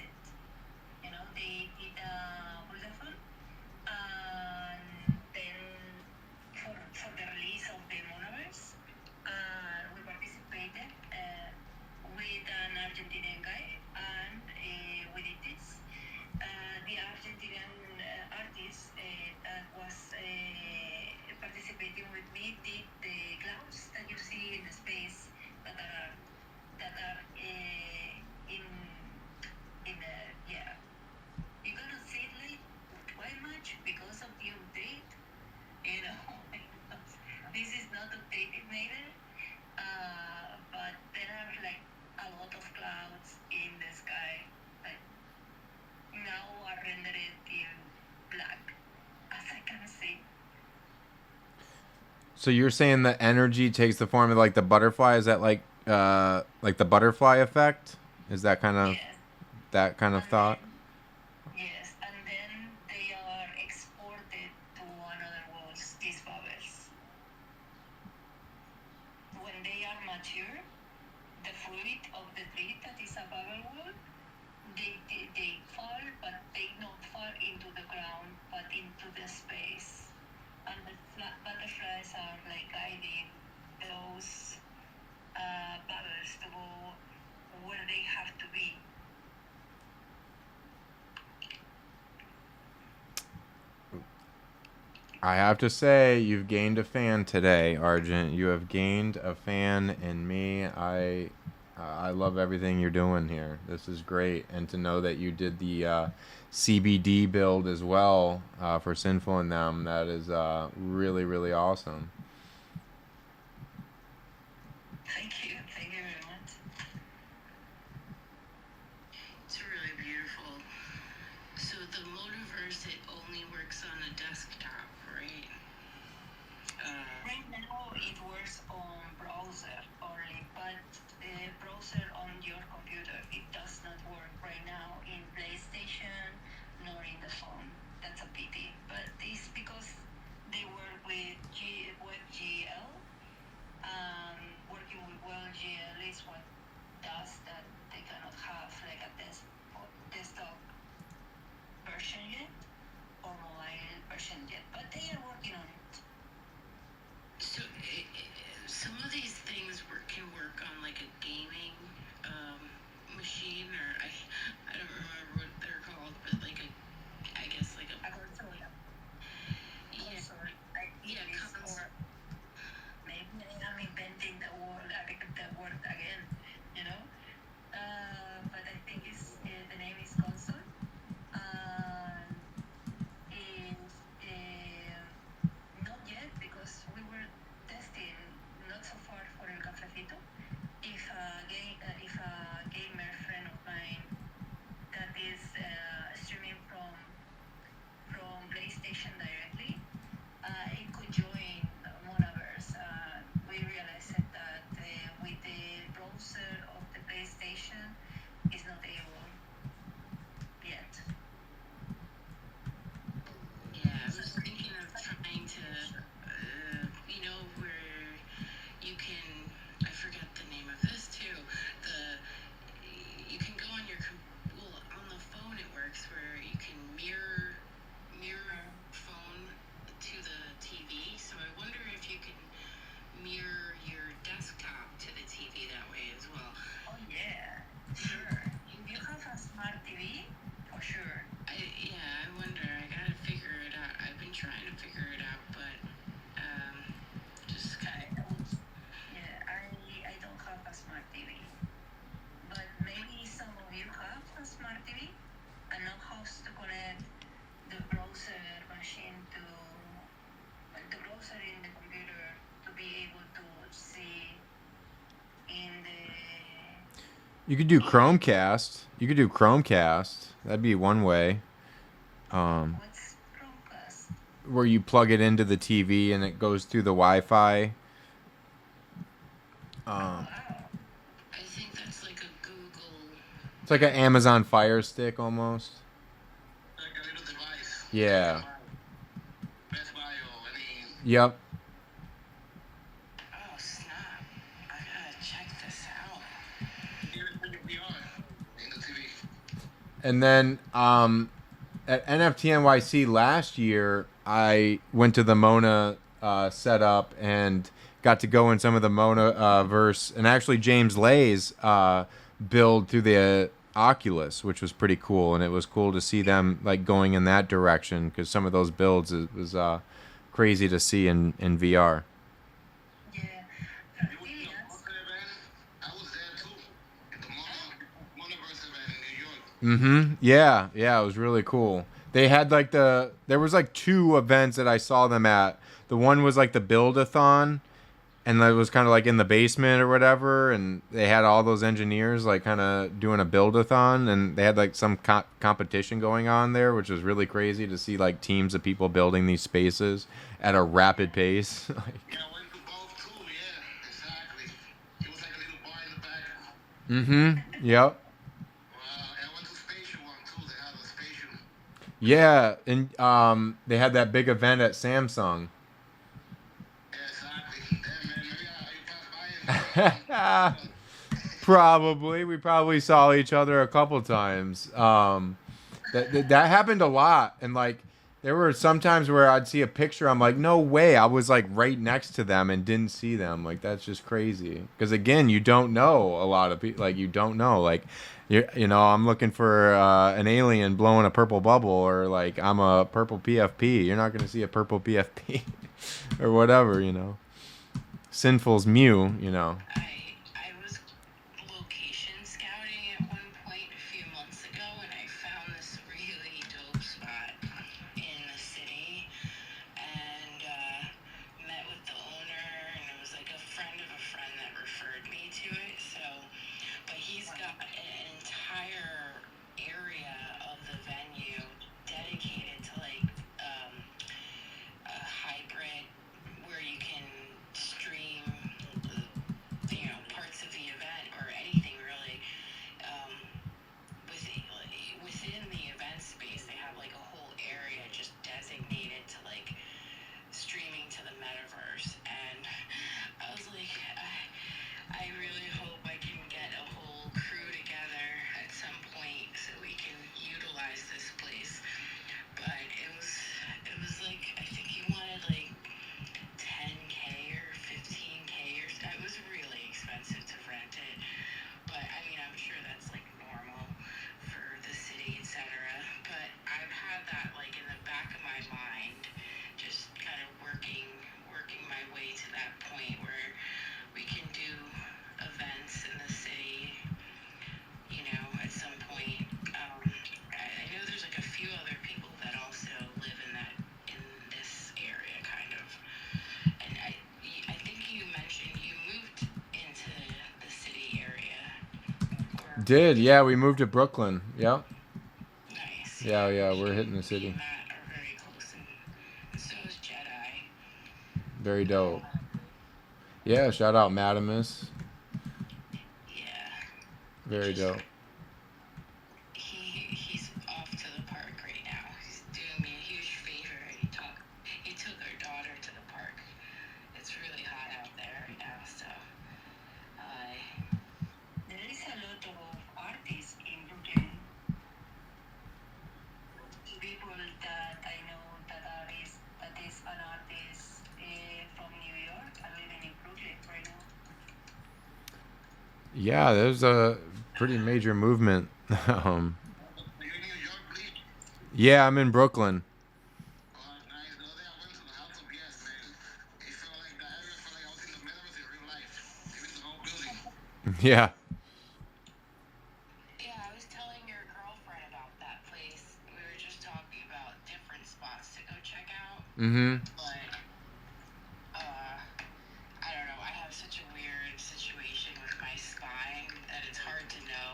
S2: They did a hackathon, and then for the release of the Monaverse, we participated with an Argentinian guy, and we did this. The Argentinian artist that was participating with me did the clouds that you see in the space that are in the you cannot see it like quite much because of the update. This is not updated neither, but there are like a lot of clouds in the sky that now are rendered in black, as I can see.
S1: So you're saying the energy takes the form of like the butterfly? Is that like the butterfly effect? Is that kind of
S2: Yes.
S1: that kind of
S2: And
S1: thought?
S2: Yes, and then they are exported to another world, these bubbles. When they are mature, the fruit of the tree that is a bubble world, they fall, but they not fall into the ground, but into the space. And the butterflies are like guiding those bubbles to go where they have to be.
S1: I have to say, you've gained a fan today, Argent. You have gained a fan in me. I love everything you're doing here. This is great, and to know that you did the CBD build as well for Sinful and them, that is really really awesome.
S2: Thank you very much.
S4: It's really beautiful. So the Monaverse, it only works on a desktop, right?
S2: Right now it works on browser only, but the browser on your computer, it does not work right now in PlayStation nor in the phone. That's a pity. But this because they work with WebGL, working with
S1: You could do Chromecast. You could do Chromecast. That'd be one way.
S2: What's Chromecast?
S1: Where you plug it into the TV and it goes through the Wi-Fi.
S2: Wow.
S4: I think that's like a Google.
S1: It's like an Amazon Fire Stick almost.
S3: Like a little device.
S1: Yeah.
S3: Best Buy or any.
S1: Yep.
S4: Oh snap! I gotta check this out.
S3: Even with the VR in the TV.
S1: And then at NFT NYC last year, I went to the Mona setup and got to go in some of the Monaverse and actually James Lay's build through the Oculus, which was pretty cool. And it was cool to see them like going in that direction because some of those builds was crazy to see in VR.
S2: Yeah.
S3: You went to the Monster event? I was there too. At the Monaverse event in New York.
S1: Mm-hmm. Yeah, yeah, it was really cool. They had like there was like two events that I saw them at. The one was like the build-a-thon, and that was kind of like in the basement or whatever, and they had all those engineers like kind of doing a build-a-thon, and they had like some competition going on there, which was really crazy to see like teams of people building these spaces at a rapid pace. Like,
S3: Yeah, I went to both too. Yeah, exactly. It was like a little bar in the back.
S1: mm-hmm. Yep.
S3: I went to Spatial one too. They had a Spatial.
S1: Yeah, and they had that big event at Samsung.
S3: Yeah, exactly. Yeah, man. Maybe I passed by and
S1: Probably. We probably saw each other a couple times. That happened a lot, and like there were some times where I'd see a picture, I'm like, no way, I was like right next to them and didn't see them. Like that's just crazy. Because again, you don't know a lot of people. Like you don't know. Like you know, I'm looking for an alien blowing a purple bubble, or like I'm a purple PFP. You're not gonna see a purple PFP or whatever. You know, Sinful's Mew. You know.
S4: I was location scouting at one point a few months ago, and I found this really dope spot in the city, and met with the owner, and it was like a friend of a friend that referred me to it. So, but he's got an entire area of the venue dedicated to like a hybrid where you can stream parts of the event or anything really. Within the event space, they have like a whole area just designated to like streaming to the Metaverse, and I was like, I really hope I can get a whole crew together at some point so we can utilize this place. But it was like, I think he wanted like 10K or 15K or so. It was really expensive to rent it, but I mean, I'm sure that's like normal for the city, etc. But I've had that like in the back of my mind, just kind of working my way to that point where we can do events in the city, at some point. I know there's like a few other people that also live in this area, kind of. And I think you mentioned you moved into the city area.
S1: Did, yeah, we moved to Brooklyn. Yep.
S4: Nice.
S1: Yeah, we're hitting the city.
S4: Me and Matt are very close, and so is Jedi.
S1: Very dope. Yeah, shout out Madamus.
S4: Yeah.
S1: Very dope.
S4: He's off to the park right now. He's doing me a huge favor. He took our daughter to the park. It's really hot out there right now, so
S2: There is a lot of artists in Brooklyn. People that I know that is an artist from New York and living in Brooklyn right now.
S1: Yeah, there's a pretty major movement.
S3: You're in New York, Bleace?
S1: Yeah, I'm in Brooklyn.
S3: Oh, nice. The other day I went to the House of Yes, man. It felt like the area felt like I was in the Metaverse in real life. Even the whole building.
S1: Yeah.
S4: yeah, I was telling your girlfriend about that place. We were just talking about different spots to go check out.
S1: Mm-hmm.
S4: But I don't know. I have such a weird situation with my spine that it's hard to know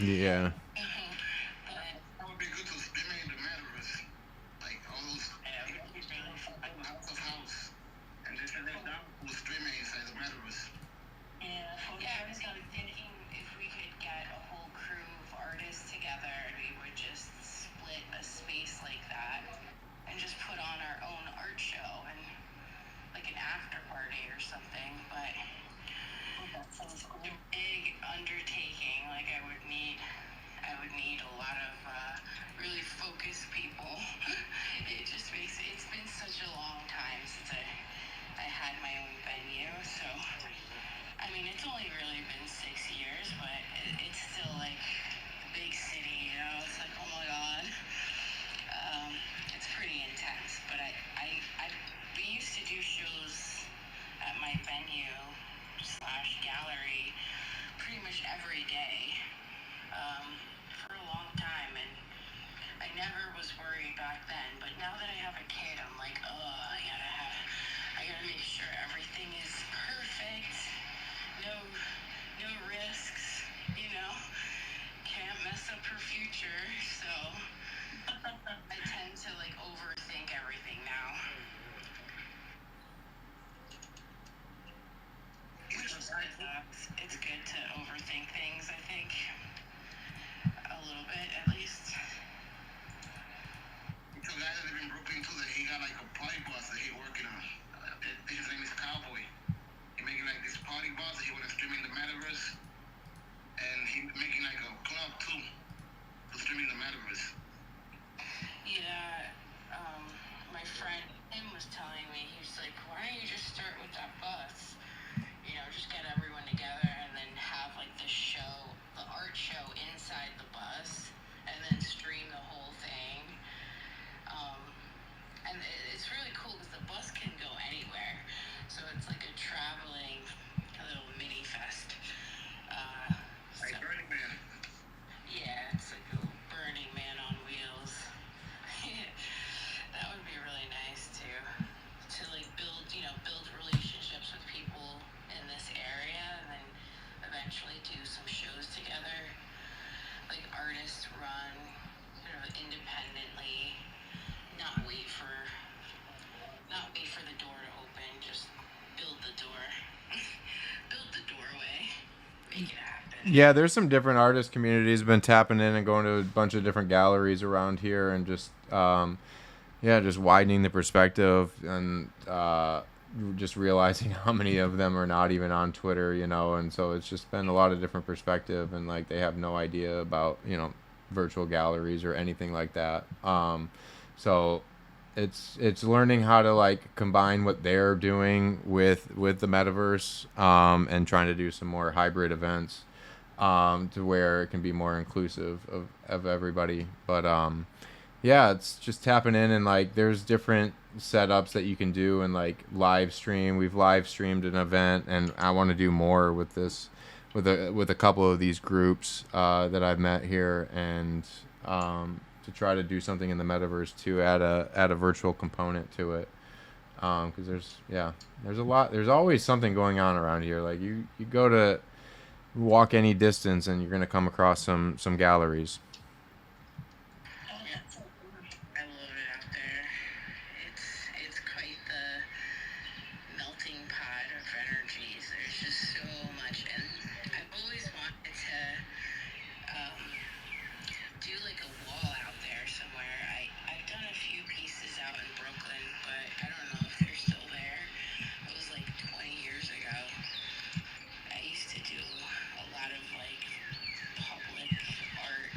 S1: Yeah.
S4: But
S3: That would be good to stream in the Metaverse. Like all those house of house. And this and that will stream inside the Metaverse.
S4: yeah, I was thinking if we could get a whole crew of artists together, we would just split a space like that and just put on our own art show and like an after party or something. But it's a big undertaking. Like I would need a lot of really focused people. It's been such a long time since I had my own venue, so I mean it's only really been 6 years, but it's still like the big city, you know. It's like, oh my god. It's pretty intense, but we used to do shows at my venue / gallery pretty much every day for a long time, and I never was worried back then. But now that I have a kid, I'm like, oh, I gotta make sure everything is perfect, no risks, you know, can't mess up her future, so I tend to like overthink everything now. Which is good though. It's good to overthink things, I think. A little bit, at least.
S3: It's a guy that live in Brooklyn too. That he got like a party bus that he working on. His name is Cowboy. He making like this party bus that he wanna stream in the Metaverse, and he making like a club too to stream in the Metaverse.
S4: Yeah, my friend Tim was telling me, he's like, why don't you just start with that bus? You know, just get everyone together and then have like the art show inside the bus, and then stream the whole thing. And it's really cool because the bus can go anywhere, so it's like a traveling little mini fest.
S3: Like Burning Man.
S4: Yeah, it's like a Burning Man on wheels. That would be really nice to like build relationships with people in this area, and then eventually do some shows together, like artists run sort of independently, not wait for the door to open, just build the door, build the doorway, make it happen.
S1: Yeah, there's some different artist communities been tapping in and going to a bunch of different galleries around here and just just widening the perspective and just realizing how many of them are not even on Twitter, you know, and so it's just been a lot of different perspective, and like they have no idea about, you know, virtual galleries or anything like that. So it's learning how to like combine what they're doing with the metaverse, and trying to do some more hybrid events, to where it can be more inclusive of everybody. But yeah, it's just tapping in, and like there's different setups that you can do, and like live stream. We've live streamed an event, and I want to do more with this, with a couple of these groups that I've met here, and to try to do something in the metaverse to add a virtual component to it, because there's always something going on around here. Like you go to walk any distance and you're gonna come across some galleries.
S4: I love it out there. It's quite the melting pot of energies. There's just so much, and I've always wanted to do like a wall out there somewhere. I've done a few pieces out in Brooklyn, but I don't know if they're still there. It was like 20 years ago. I used to do a lot of like public art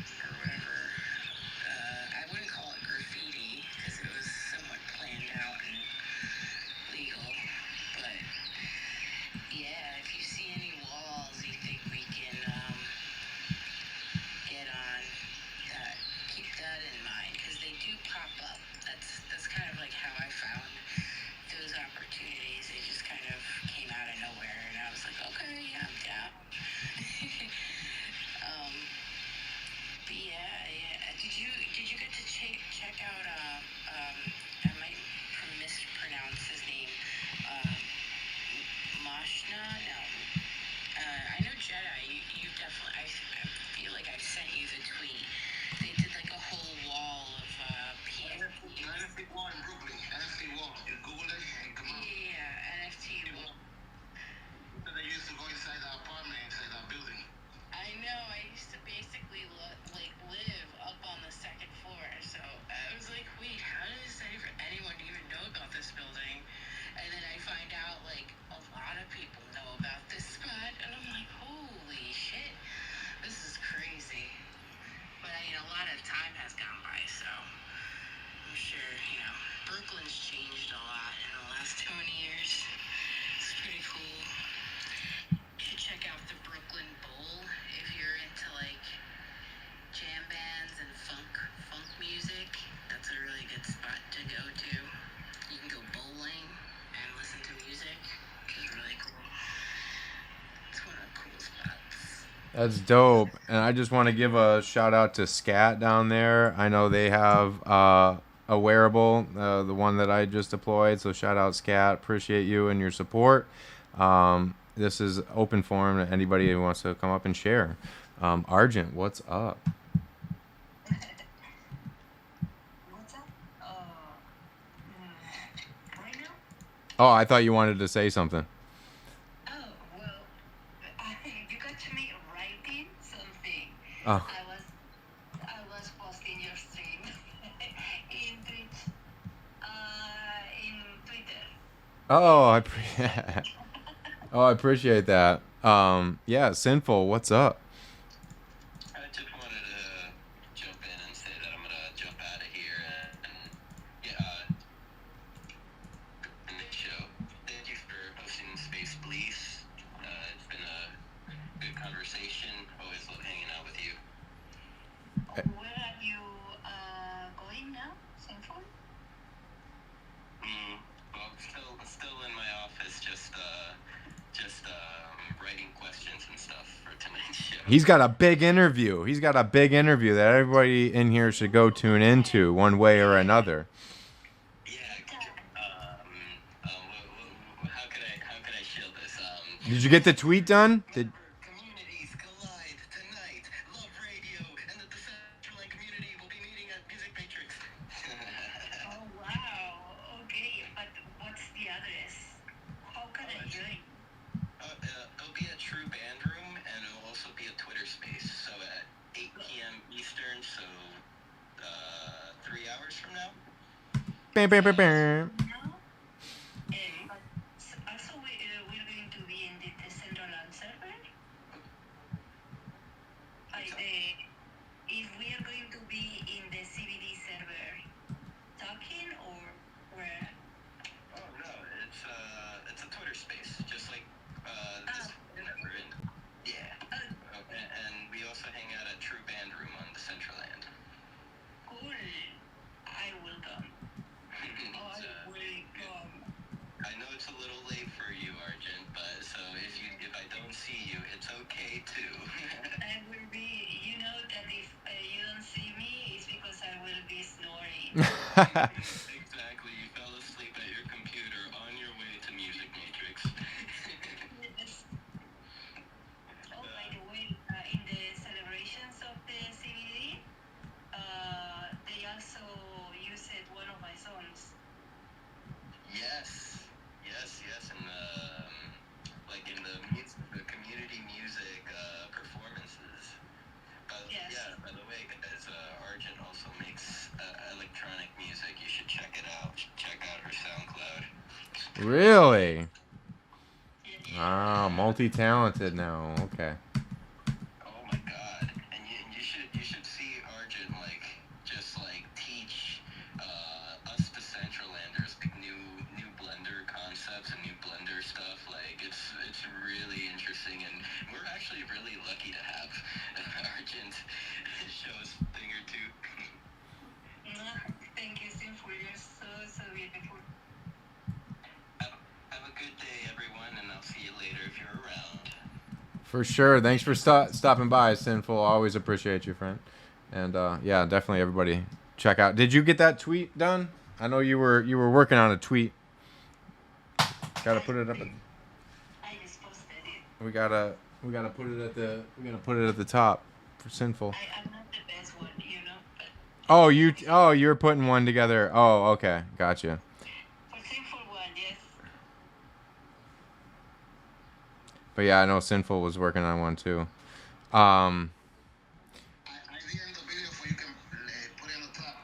S1: That's dope. And I just want to give a shout out to Scat down there. I know they have a wearable, the one that I just deployed. So shout out Scat. Appreciate you and your support. This is open forum to anybody who wants to come up and share. Argent, what's up?
S2: What's up? Right now?
S1: Oh, I thought you wanted to say something.
S2: Oh, well, you got to me writing something.
S1: Oh.
S2: I was posting your stream in Twitch, in Twitter.
S1: Oh, I appreciate that. Yeah, Sinful, what's up?
S5: I just wanted to jump in and say that I'm gonna jump out of here and in this show. Thank you for hosting Space Bleace. It's been a good conversation. Always love hanging out with you.
S2: Where are you going now, Sinful?
S5: Well, still in my office, just writing questions and stuff for tonight's show.
S1: He's got a big interview. That everybody in here should go tune into one way or another.
S5: Yeah. How could I shield this?
S1: Did you get the tweet done?
S5: Communities collide tonight. Love Radio and the Decentraland community will be meeting at Music Matrix.
S2: Oh, wow. Okay, but what's the address? How can I join?
S5: It'll be a true band room, and it'll also be a Twitter space. So at 8 p.m. Eastern, so 3 hours from now.
S1: Bam, bam, bam, bam.
S2: No? But also we're going to be in the Decentraland server. If we are going to be in the CBD server, talking or where?
S5: Oh no, it's a Twitter space, just like this never end. Yeah. And we also hang out at True Band Room on Decentraland.
S2: Cool. I will come.
S5: So, I know it's a little late for you, Argent, but so if I don't see you, it's okay too.
S2: I will be, you know that if you don't see me, it's because I will be snoring.
S5: Exactly, you fell asleep at your computer on your way to Music Matrix.
S2: Yes. Oh, by the way, in the celebrations of the CBD, they also used one of my songs.
S5: Yes, and like in the community music performances.
S2: Yes.
S5: Yeah, by the way, guys, Argent also makes electronic music. You should check it out. Check out her SoundCloud.
S1: Really? Ah, multi-talented now. Okay.
S5: Oh my God! And you should see Argent just teach us Decentralanders new Blender concepts and new Blender stuff. It's really interesting, and we're actually really lucky to have Argent show us a thing or two.
S2: Thank you, Sinful. You're so beautiful.
S5: Have a good day, everyone, and I'll see you later if you're around.
S1: For sure. Thanks for stopping by, Sinful. Always appreciate you, friend. And yeah, definitely everybody check out. Did you get that tweet done? I know you were working on a tweet. Gotta put it up.
S2: I just posted it.
S1: We gotta put it at the top for Sinful.
S2: I'm not the best one, but
S1: Oh, you're putting one together. Oh, okay, gotcha.
S2: for Sinful one, yes.
S1: But yeah, I know Sinful was working on one too.
S3: I did end the video for you can put it on the top.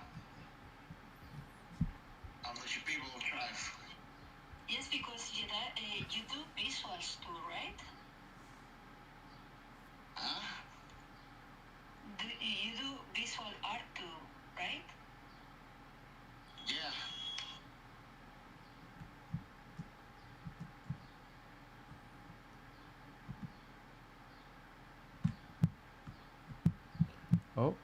S3: I'll let you people try.
S2: Yes, because you do visuals too, right?
S3: Huh?
S2: You do visual art too, right?
S3: Yeah.
S1: Oh.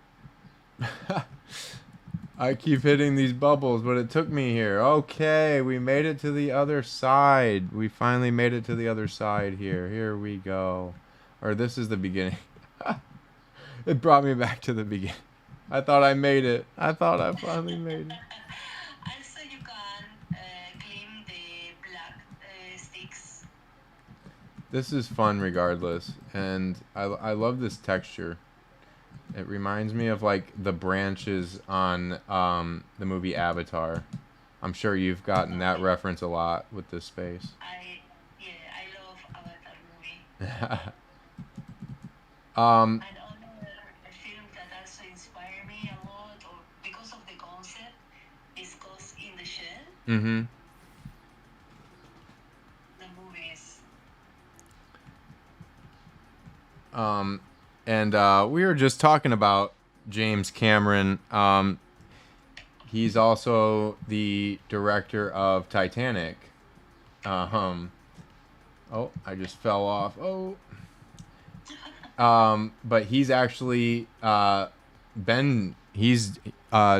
S1: I keep hitting these bubbles, but it took me here. Okay, we made it to the other side. We finally made it to the other side here. Here we go. Or this is the beginning. It brought me back to the beginning. I thought I made it. I thought I finally made it.
S2: Also, you can claim the black sticks.
S1: This is fun regardless, and I love this texture. It reminds me of like the branches on the movie Avatar. I'm sure you've gotten that reference a lot with this space.
S2: I love Avatar movie.
S1: um,
S2: And another film that also inspired me a lot, or because of the concept, is Ghost in the Shell.
S1: mm-hmm.
S2: The movies.
S1: And we were just talking about James Cameron. He's also the director of Titanic. Oh, I just fell off. Oh. But he's actually he's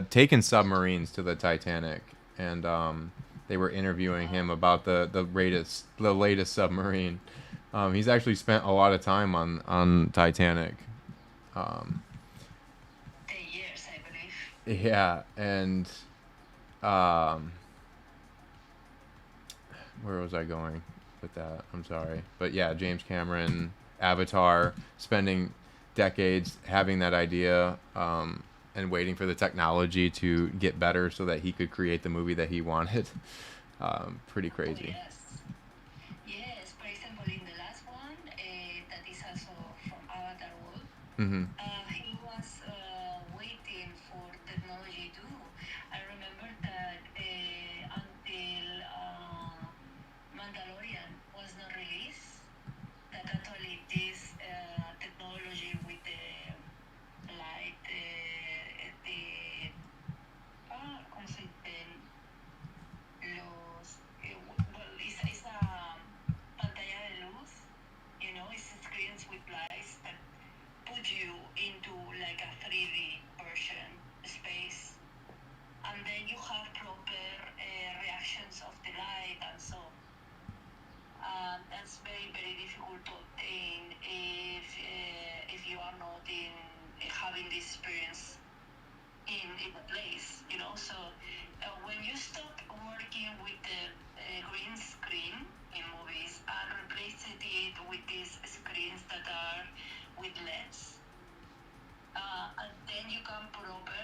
S1: taken submarines to the Titanic, and they were interviewing him about the latest submarine. He's actually spent a lot of time on Titanic.
S2: 10 years, I believe.
S1: Yeah, and where was I going with that? I'm sorry, but yeah, James Cameron, Avatar, spending decades having that idea and waiting for the technology to get better so that he could create the movie that he wanted. Pretty crazy.
S2: Oh, yes. For example, in the last one, that is also from Avatar World,
S1: Mm-hmm.
S2: he was waiting for technology too. I remember that until Mandalorian was not released, that actually this technology with the light, ¿cómo se dice? Well, it's a pantalla de luz, it's screens with lights that put you into like a 3D version space, and then you have proper reactions of the light and so. That's very very difficult to obtain if you are not in having this experience in a place, So when you stop working with the green screen in movies and replace it with these screens that are with LEDs, and then you can proper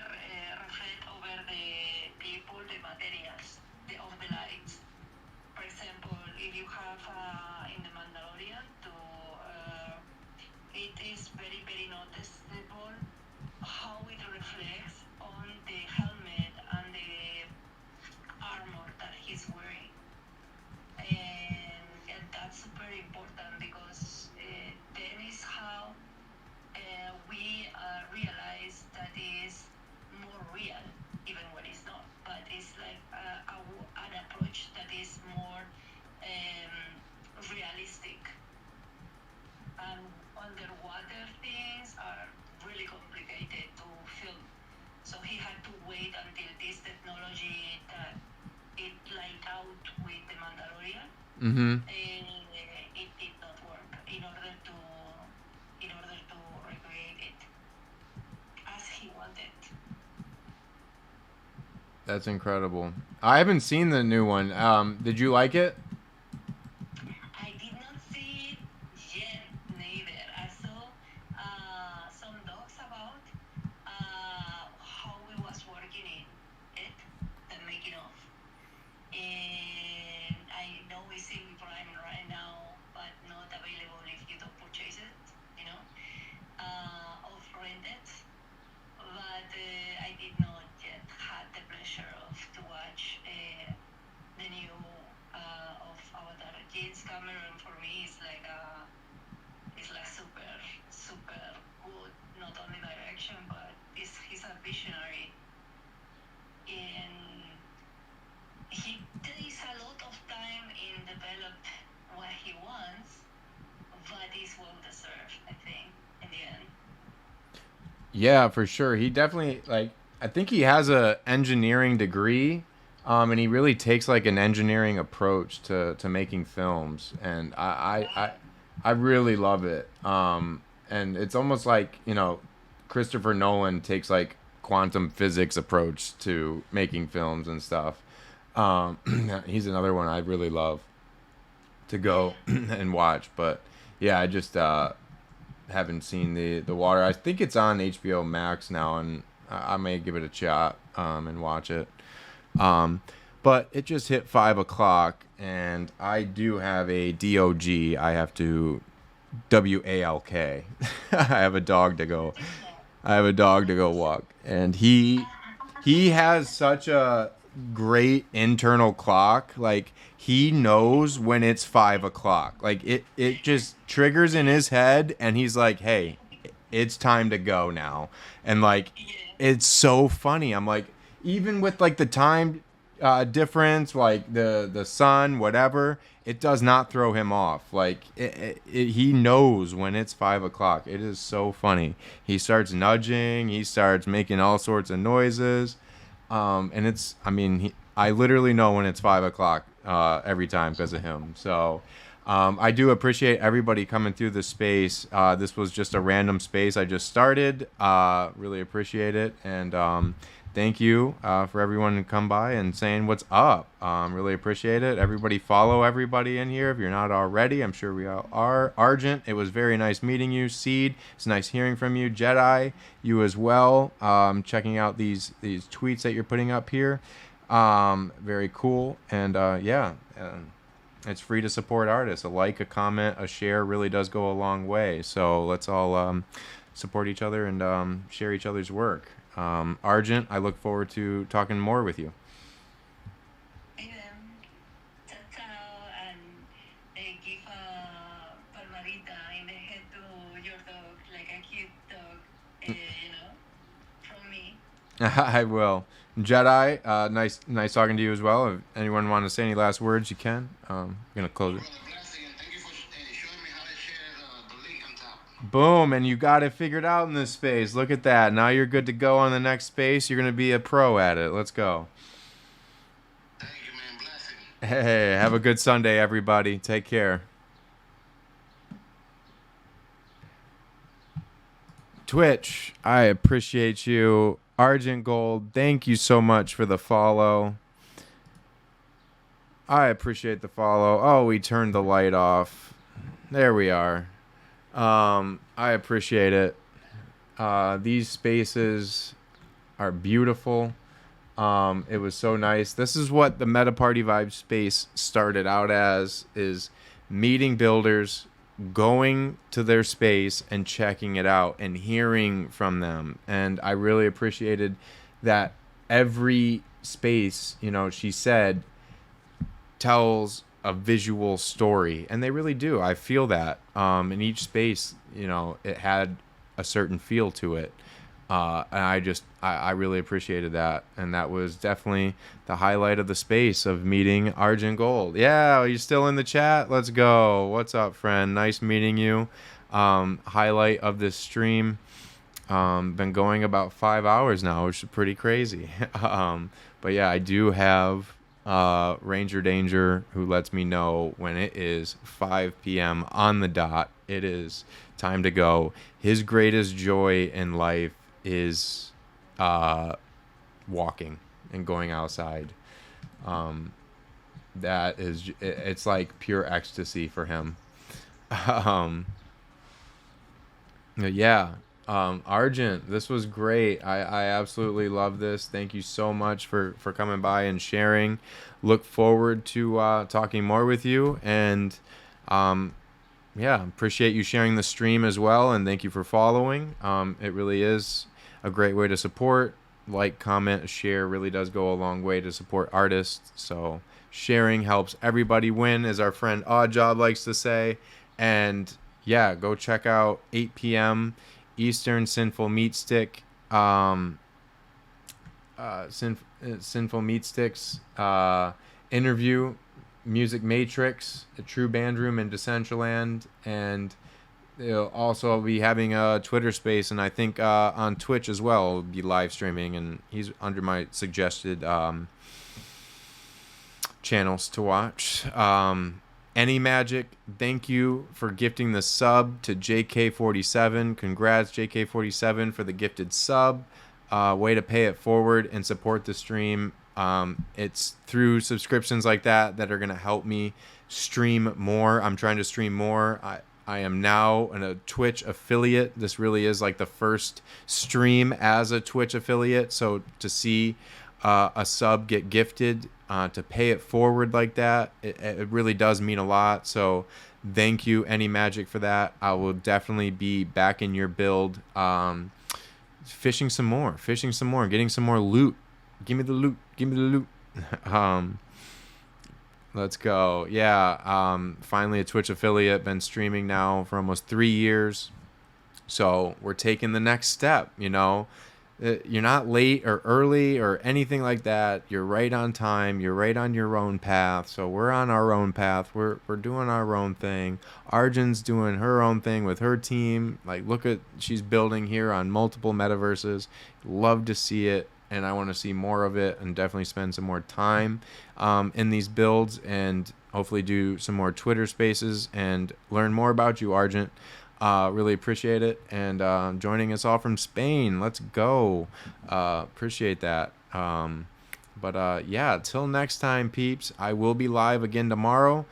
S2: reflect over the people, the materials of the lights. For example, if you have in the Mandalorian, it is very very noticeable how it reflects on the helmet and the armor that he's wearing, and that's very important because then is how we realize that is more real, even when it's not. But it's like an approach that is more realistic. And underwater things are really complicated to film. So he had to wait until this technology that it lined out with the Mandalorian.
S1: Mm-hmm.
S2: It did not work in order to recreate it as he wanted.
S1: That's incredible. I haven't seen the new one. Did you like it?
S2: I did not see it yet, neither. I saw some docs about how we was working in it, the making of. And I know it's in Prime right now, but not available if you don't purchase it, or rent it. But I did not yet had the pleasure to watch the new of Avatar. James Cameron for me is like super super good. Not only direction, but he's a visionary, and he takes a lot of time in develop what he wants, but it's well deserved, I think, in the end.
S1: Yeah, for sure. He definitely I think he has a engineering degree, and he really takes like an engineering approach to making films, and I really love it. and it's almost like, you know, Christopher Nolan takes like quantum physics approach to making films and stuff. He's another one I really love to go and watch. But yeah, I just haven't seen the Water. I think it's on HBO Max now, and I may give it a shot and watch it. But it just hit 5 o'clock, and I do have a dog. I have to walk. I have a dog to go. I have a dog to go walk, and he has such a great internal clock. Like, he knows when it's 5 o'clock. Like, it just triggers in his head, and he's like, "Hey, it's time to go now." And like, it's so funny. I'm like, even with like the time difference, like the sun, whatever, it does not throw him off. Like, he knows when it's 5 o'clock. It is so funny. He starts nudging. He starts making all sorts of noises. And it's, I mean, I literally know when it's 5 o'clock every time because of him. So I do appreciate everybody coming through the space. This was just a random space I just started. Really appreciate it. And thank you for everyone to come by and saying what's up. Really appreciate it. Everybody follow everybody in here if you're not already. I'm sure we all are. Argent, it was very nice meeting you. Seed, it's nice hearing from you. Jedi, you as well. Checking out these tweets that you're putting up here. Very cool. And it's free to support artists. A like, a comment, a share really does go a long way. So let's all support each other and share each other's work. Argent, I look forward to talking more with you.
S2: Ciao, ciao, and give a palmadita in the head to your dog, like a cute dog, from me.
S1: I will. Jedi, nice talking to you as well. If anyone want to say any last words, you can. I'm gonna close it.
S3: Brother Blessing, and thank you for showing me how to share the link on top.
S1: Boom, and you got it figured out in this space. Look at that. Now you're good to go on the next space. You're gonna be a pro at it. Let's go.
S3: Thank you, man. Blessing.
S1: Hey, have a good Sunday, everybody. Take care. Twitch, I appreciate you. Argent Gold, thank you so much for the follow. I appreciate the follow. Oh, we turned the light off. There we are. I appreciate it. These spaces are beautiful. It was so nice. This is what the MetaParty Vibes space started out as, is meeting builders, going to their space and checking it out and hearing from them. And I really appreciated that every space, you know, she said, tells a visual story, and they really do. I feel that in each space, you know, it had a certain feel to it. And I really appreciated that. And that was definitely the highlight of the space, of meeting Argent Gold. Yeah, are you still in the chat? Let's go. What's up, friend? Nice meeting you. Highlight of this stream. Been going about 5 hours now, which is pretty crazy. But yeah, I do have Ranger Danger, who lets me know when it is 5 p.m. on the dot. It is time to go. His greatest joy in life is walking and going outside. That is, it's like pure ecstasy for him. Argent, this was great. I absolutely love this. Thank you so much for coming by and sharing. Look forward to talking more with you, and appreciate you sharing the stream as well, and thank you for following. It really is a great way to support. Like, comment, share really does go a long way to support artists. So sharing helps everybody win, as our friend Oddjob likes to say. And yeah, go check out 8 p.m. Eastern Sinful Meat Stick. Sinful Meat Sticks interview, Music Matrix, a True Band Room in Decentraland, and they'll also be having a Twitter space, and I think on Twitch as well, will be live streaming, and he's under my suggested channels to watch. Any Magic, thank you for gifting the sub to JK47. Congrats, JK47, for the gifted sub. Way to pay it forward and support the stream. It's through subscriptions like that are going to help me stream more. I'm trying to stream more. I am now a Twitch affiliate. This really is like the first stream as a Twitch affiliate. So to see a sub get gifted, to pay it forward like that, it really does mean a lot. So thank you, Any Magic, for that. I will definitely be back in your build, fishing some more, getting some more loot. Give me the loot. Let's go. Yeah, finally a Twitch affiliate. Been streaming now for almost 3 years. So we're taking the next step, you know. You're not late or early or anything like that. You're right on time. You're right on your own path. So we're on our own path. We're doing our own thing. Argent's doing her own thing with her team. Like, look at, she's building here on multiple metaverses. Love to see it, and I want to see more of it, and definitely spend some more time in these builds, and hopefully do some more Twitter spaces and learn more about you, Argent. Really appreciate it, and joining us all from Spain. Let's go. Appreciate that. Yeah, till next time, peeps. I will be live again tomorrow,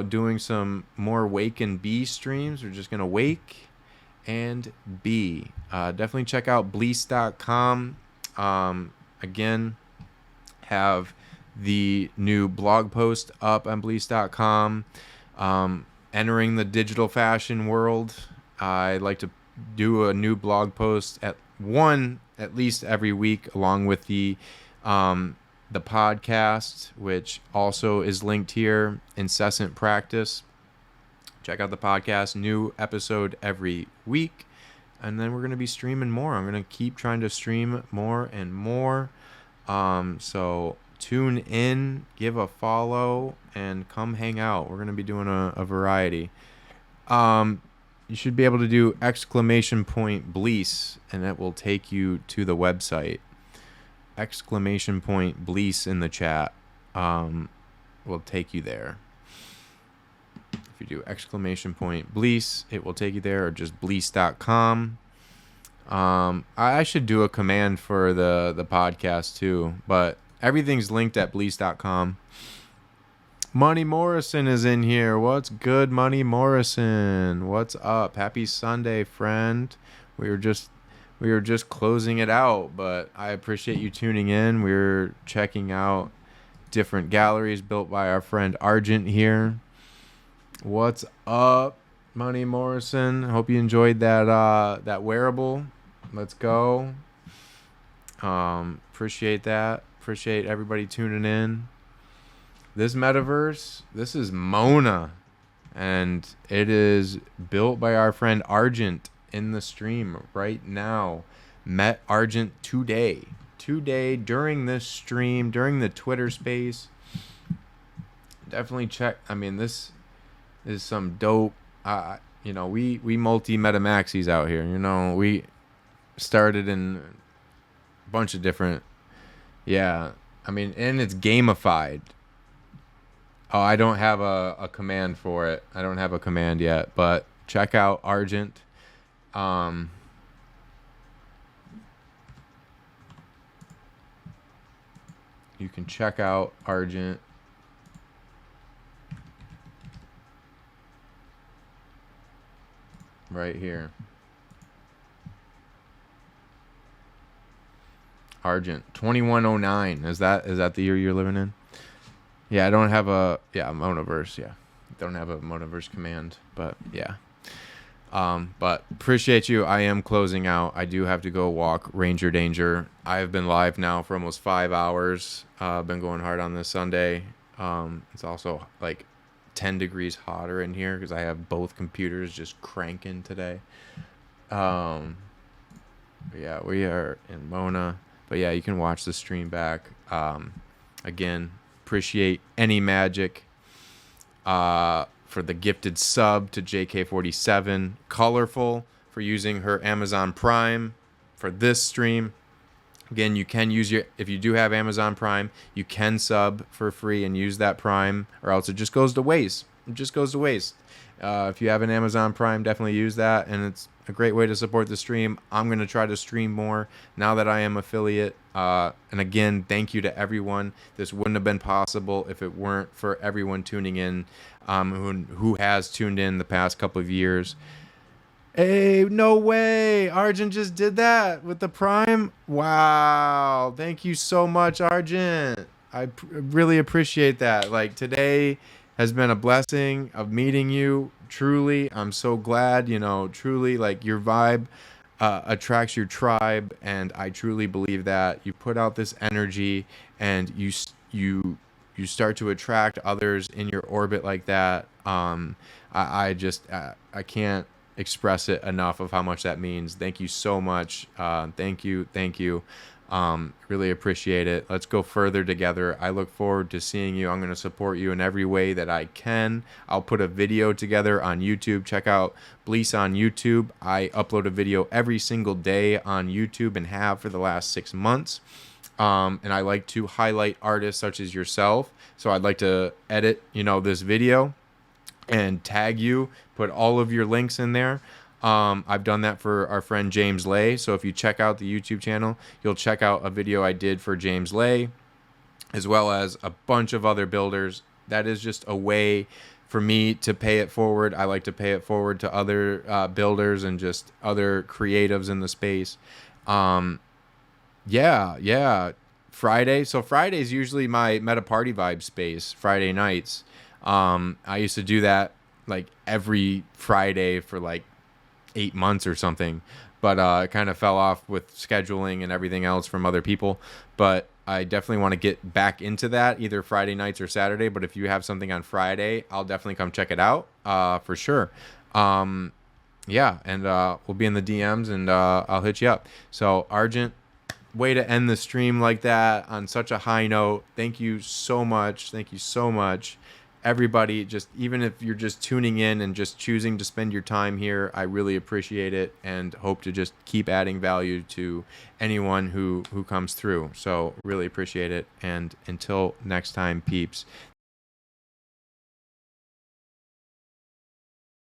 S1: doing some more Wake and Be streams. We're just gonna wake and be. Definitely check out Bleace.com. Again, have the new blog post up on Bleace.com. Entering the digital fashion world. I like to do a new blog post at least every week, along with the podcast, which also is linked here. Incessant Practice. Check out the podcast. New episode every week, and then we're gonna be streaming more. I'm gonna keep trying to stream more and more. So tune in, give a follow, and come hang out. We're going to be doing a variety. You should be able to do !Bleace, and it will take you to the website. !Bleace in the chat will take you there. If you do !Bleace, it will take you there, or just Bleace.com. I should do a command for the podcast too, but everything's linked at Bleace.com. Money Morrison is in here. What's good, Money Morrison? What's up? Happy Sunday, friend. We were just closing it out, but I appreciate you tuning in. We're checking out different galleries built by our friend Argent here. What's up, Money Morrison? Hope you enjoyed that wearable. Let's go. Appreciate that. Appreciate everybody tuning in. This Metaverse, this is Mona, and it is built by our friend Argent in the stream right now. Met Argent today during this stream, during the Twitter space. Definitely check. I mean, this is some dope. We multi metamaxis out here. You know, we started in a bunch of different. Yeah, I mean, and it's gamified. Oh, I don't have a command for it. I don't have a command yet, but check out Argent. You can check out Argent. Right here. Argent 2109. Is that the year you're living in? Yeah, I don't have Monaverse. Yeah, don't have a Monaverse command, but yeah. But appreciate you. I am closing out. I do have to go walk Ranger Danger. I have been live now for almost 5 hours. Been going hard on this Sunday. It's also like 10 degrees hotter in here because I have both computers just cranking today. Yeah, we are in Mona. But yeah, you can watch the stream back. Again, appreciate Any Magic for the gifted sub to JK47. Colorful for using her Amazon Prime for this stream. Again, you can use if you do have Amazon Prime, you can sub for free and use that Prime, or else it just goes to waste. it just goes to waste. If you have an Amazon Prime, definitely use that, and it's a great way to support the stream. I'm going to try to stream more now that I am affiliate. And again, thank you to everyone. This wouldn't have been possible if it weren't for everyone tuning in, who has tuned in the past couple of years. Hey, no way. Argent just did that with the Prime. Wow. Thank you so much, Argent. I really appreciate that. Like, today has been a blessing of meeting you. Truly, I'm so glad, truly, like, your vibe attracts your tribe, and I truly believe that. You put out this energy, and you start to attract others in your orbit like that. I can't express it enough of how much that means. Thank you so much. Thank you. Really appreciate it. Let's go further together. I look forward to seeing you. I'm going to support you in every way that I can. I'll put a video together on YouTube. Check out Bleace on YouTube. I upload a video every single day on YouTube and have for the last 6 months. And I like to highlight artists such as yourself. So I'd like to edit, this video and tag you, put all of your links in there. I've done that for our friend James Lay. So if you check out the YouTube channel, you'll check out a video I did for James Lay, as well as a bunch of other builders. That is just a way for me to pay it forward. I like to pay it forward to other builders and just other creatives in the space. Yeah. Friday. So Friday is usually my MetaParty Vibes space, Friday nights. I used to do that like every Friday for like 8 months or something, but it kind of fell off with scheduling and everything else from other people. But I definitely want to get back into that either Friday nights or Saturday. But if you have something on Friday, I'll definitely come check it out for sure. And we'll be in the DMs, and I'll hit you up. So Argent, way to end the stream like that on such a high note. Thank you so much. Everybody, just even if you're just tuning in and just choosing to spend your time here, I really appreciate it, and hope to just keep adding value to anyone who comes through. So really appreciate it. And until next time, peeps,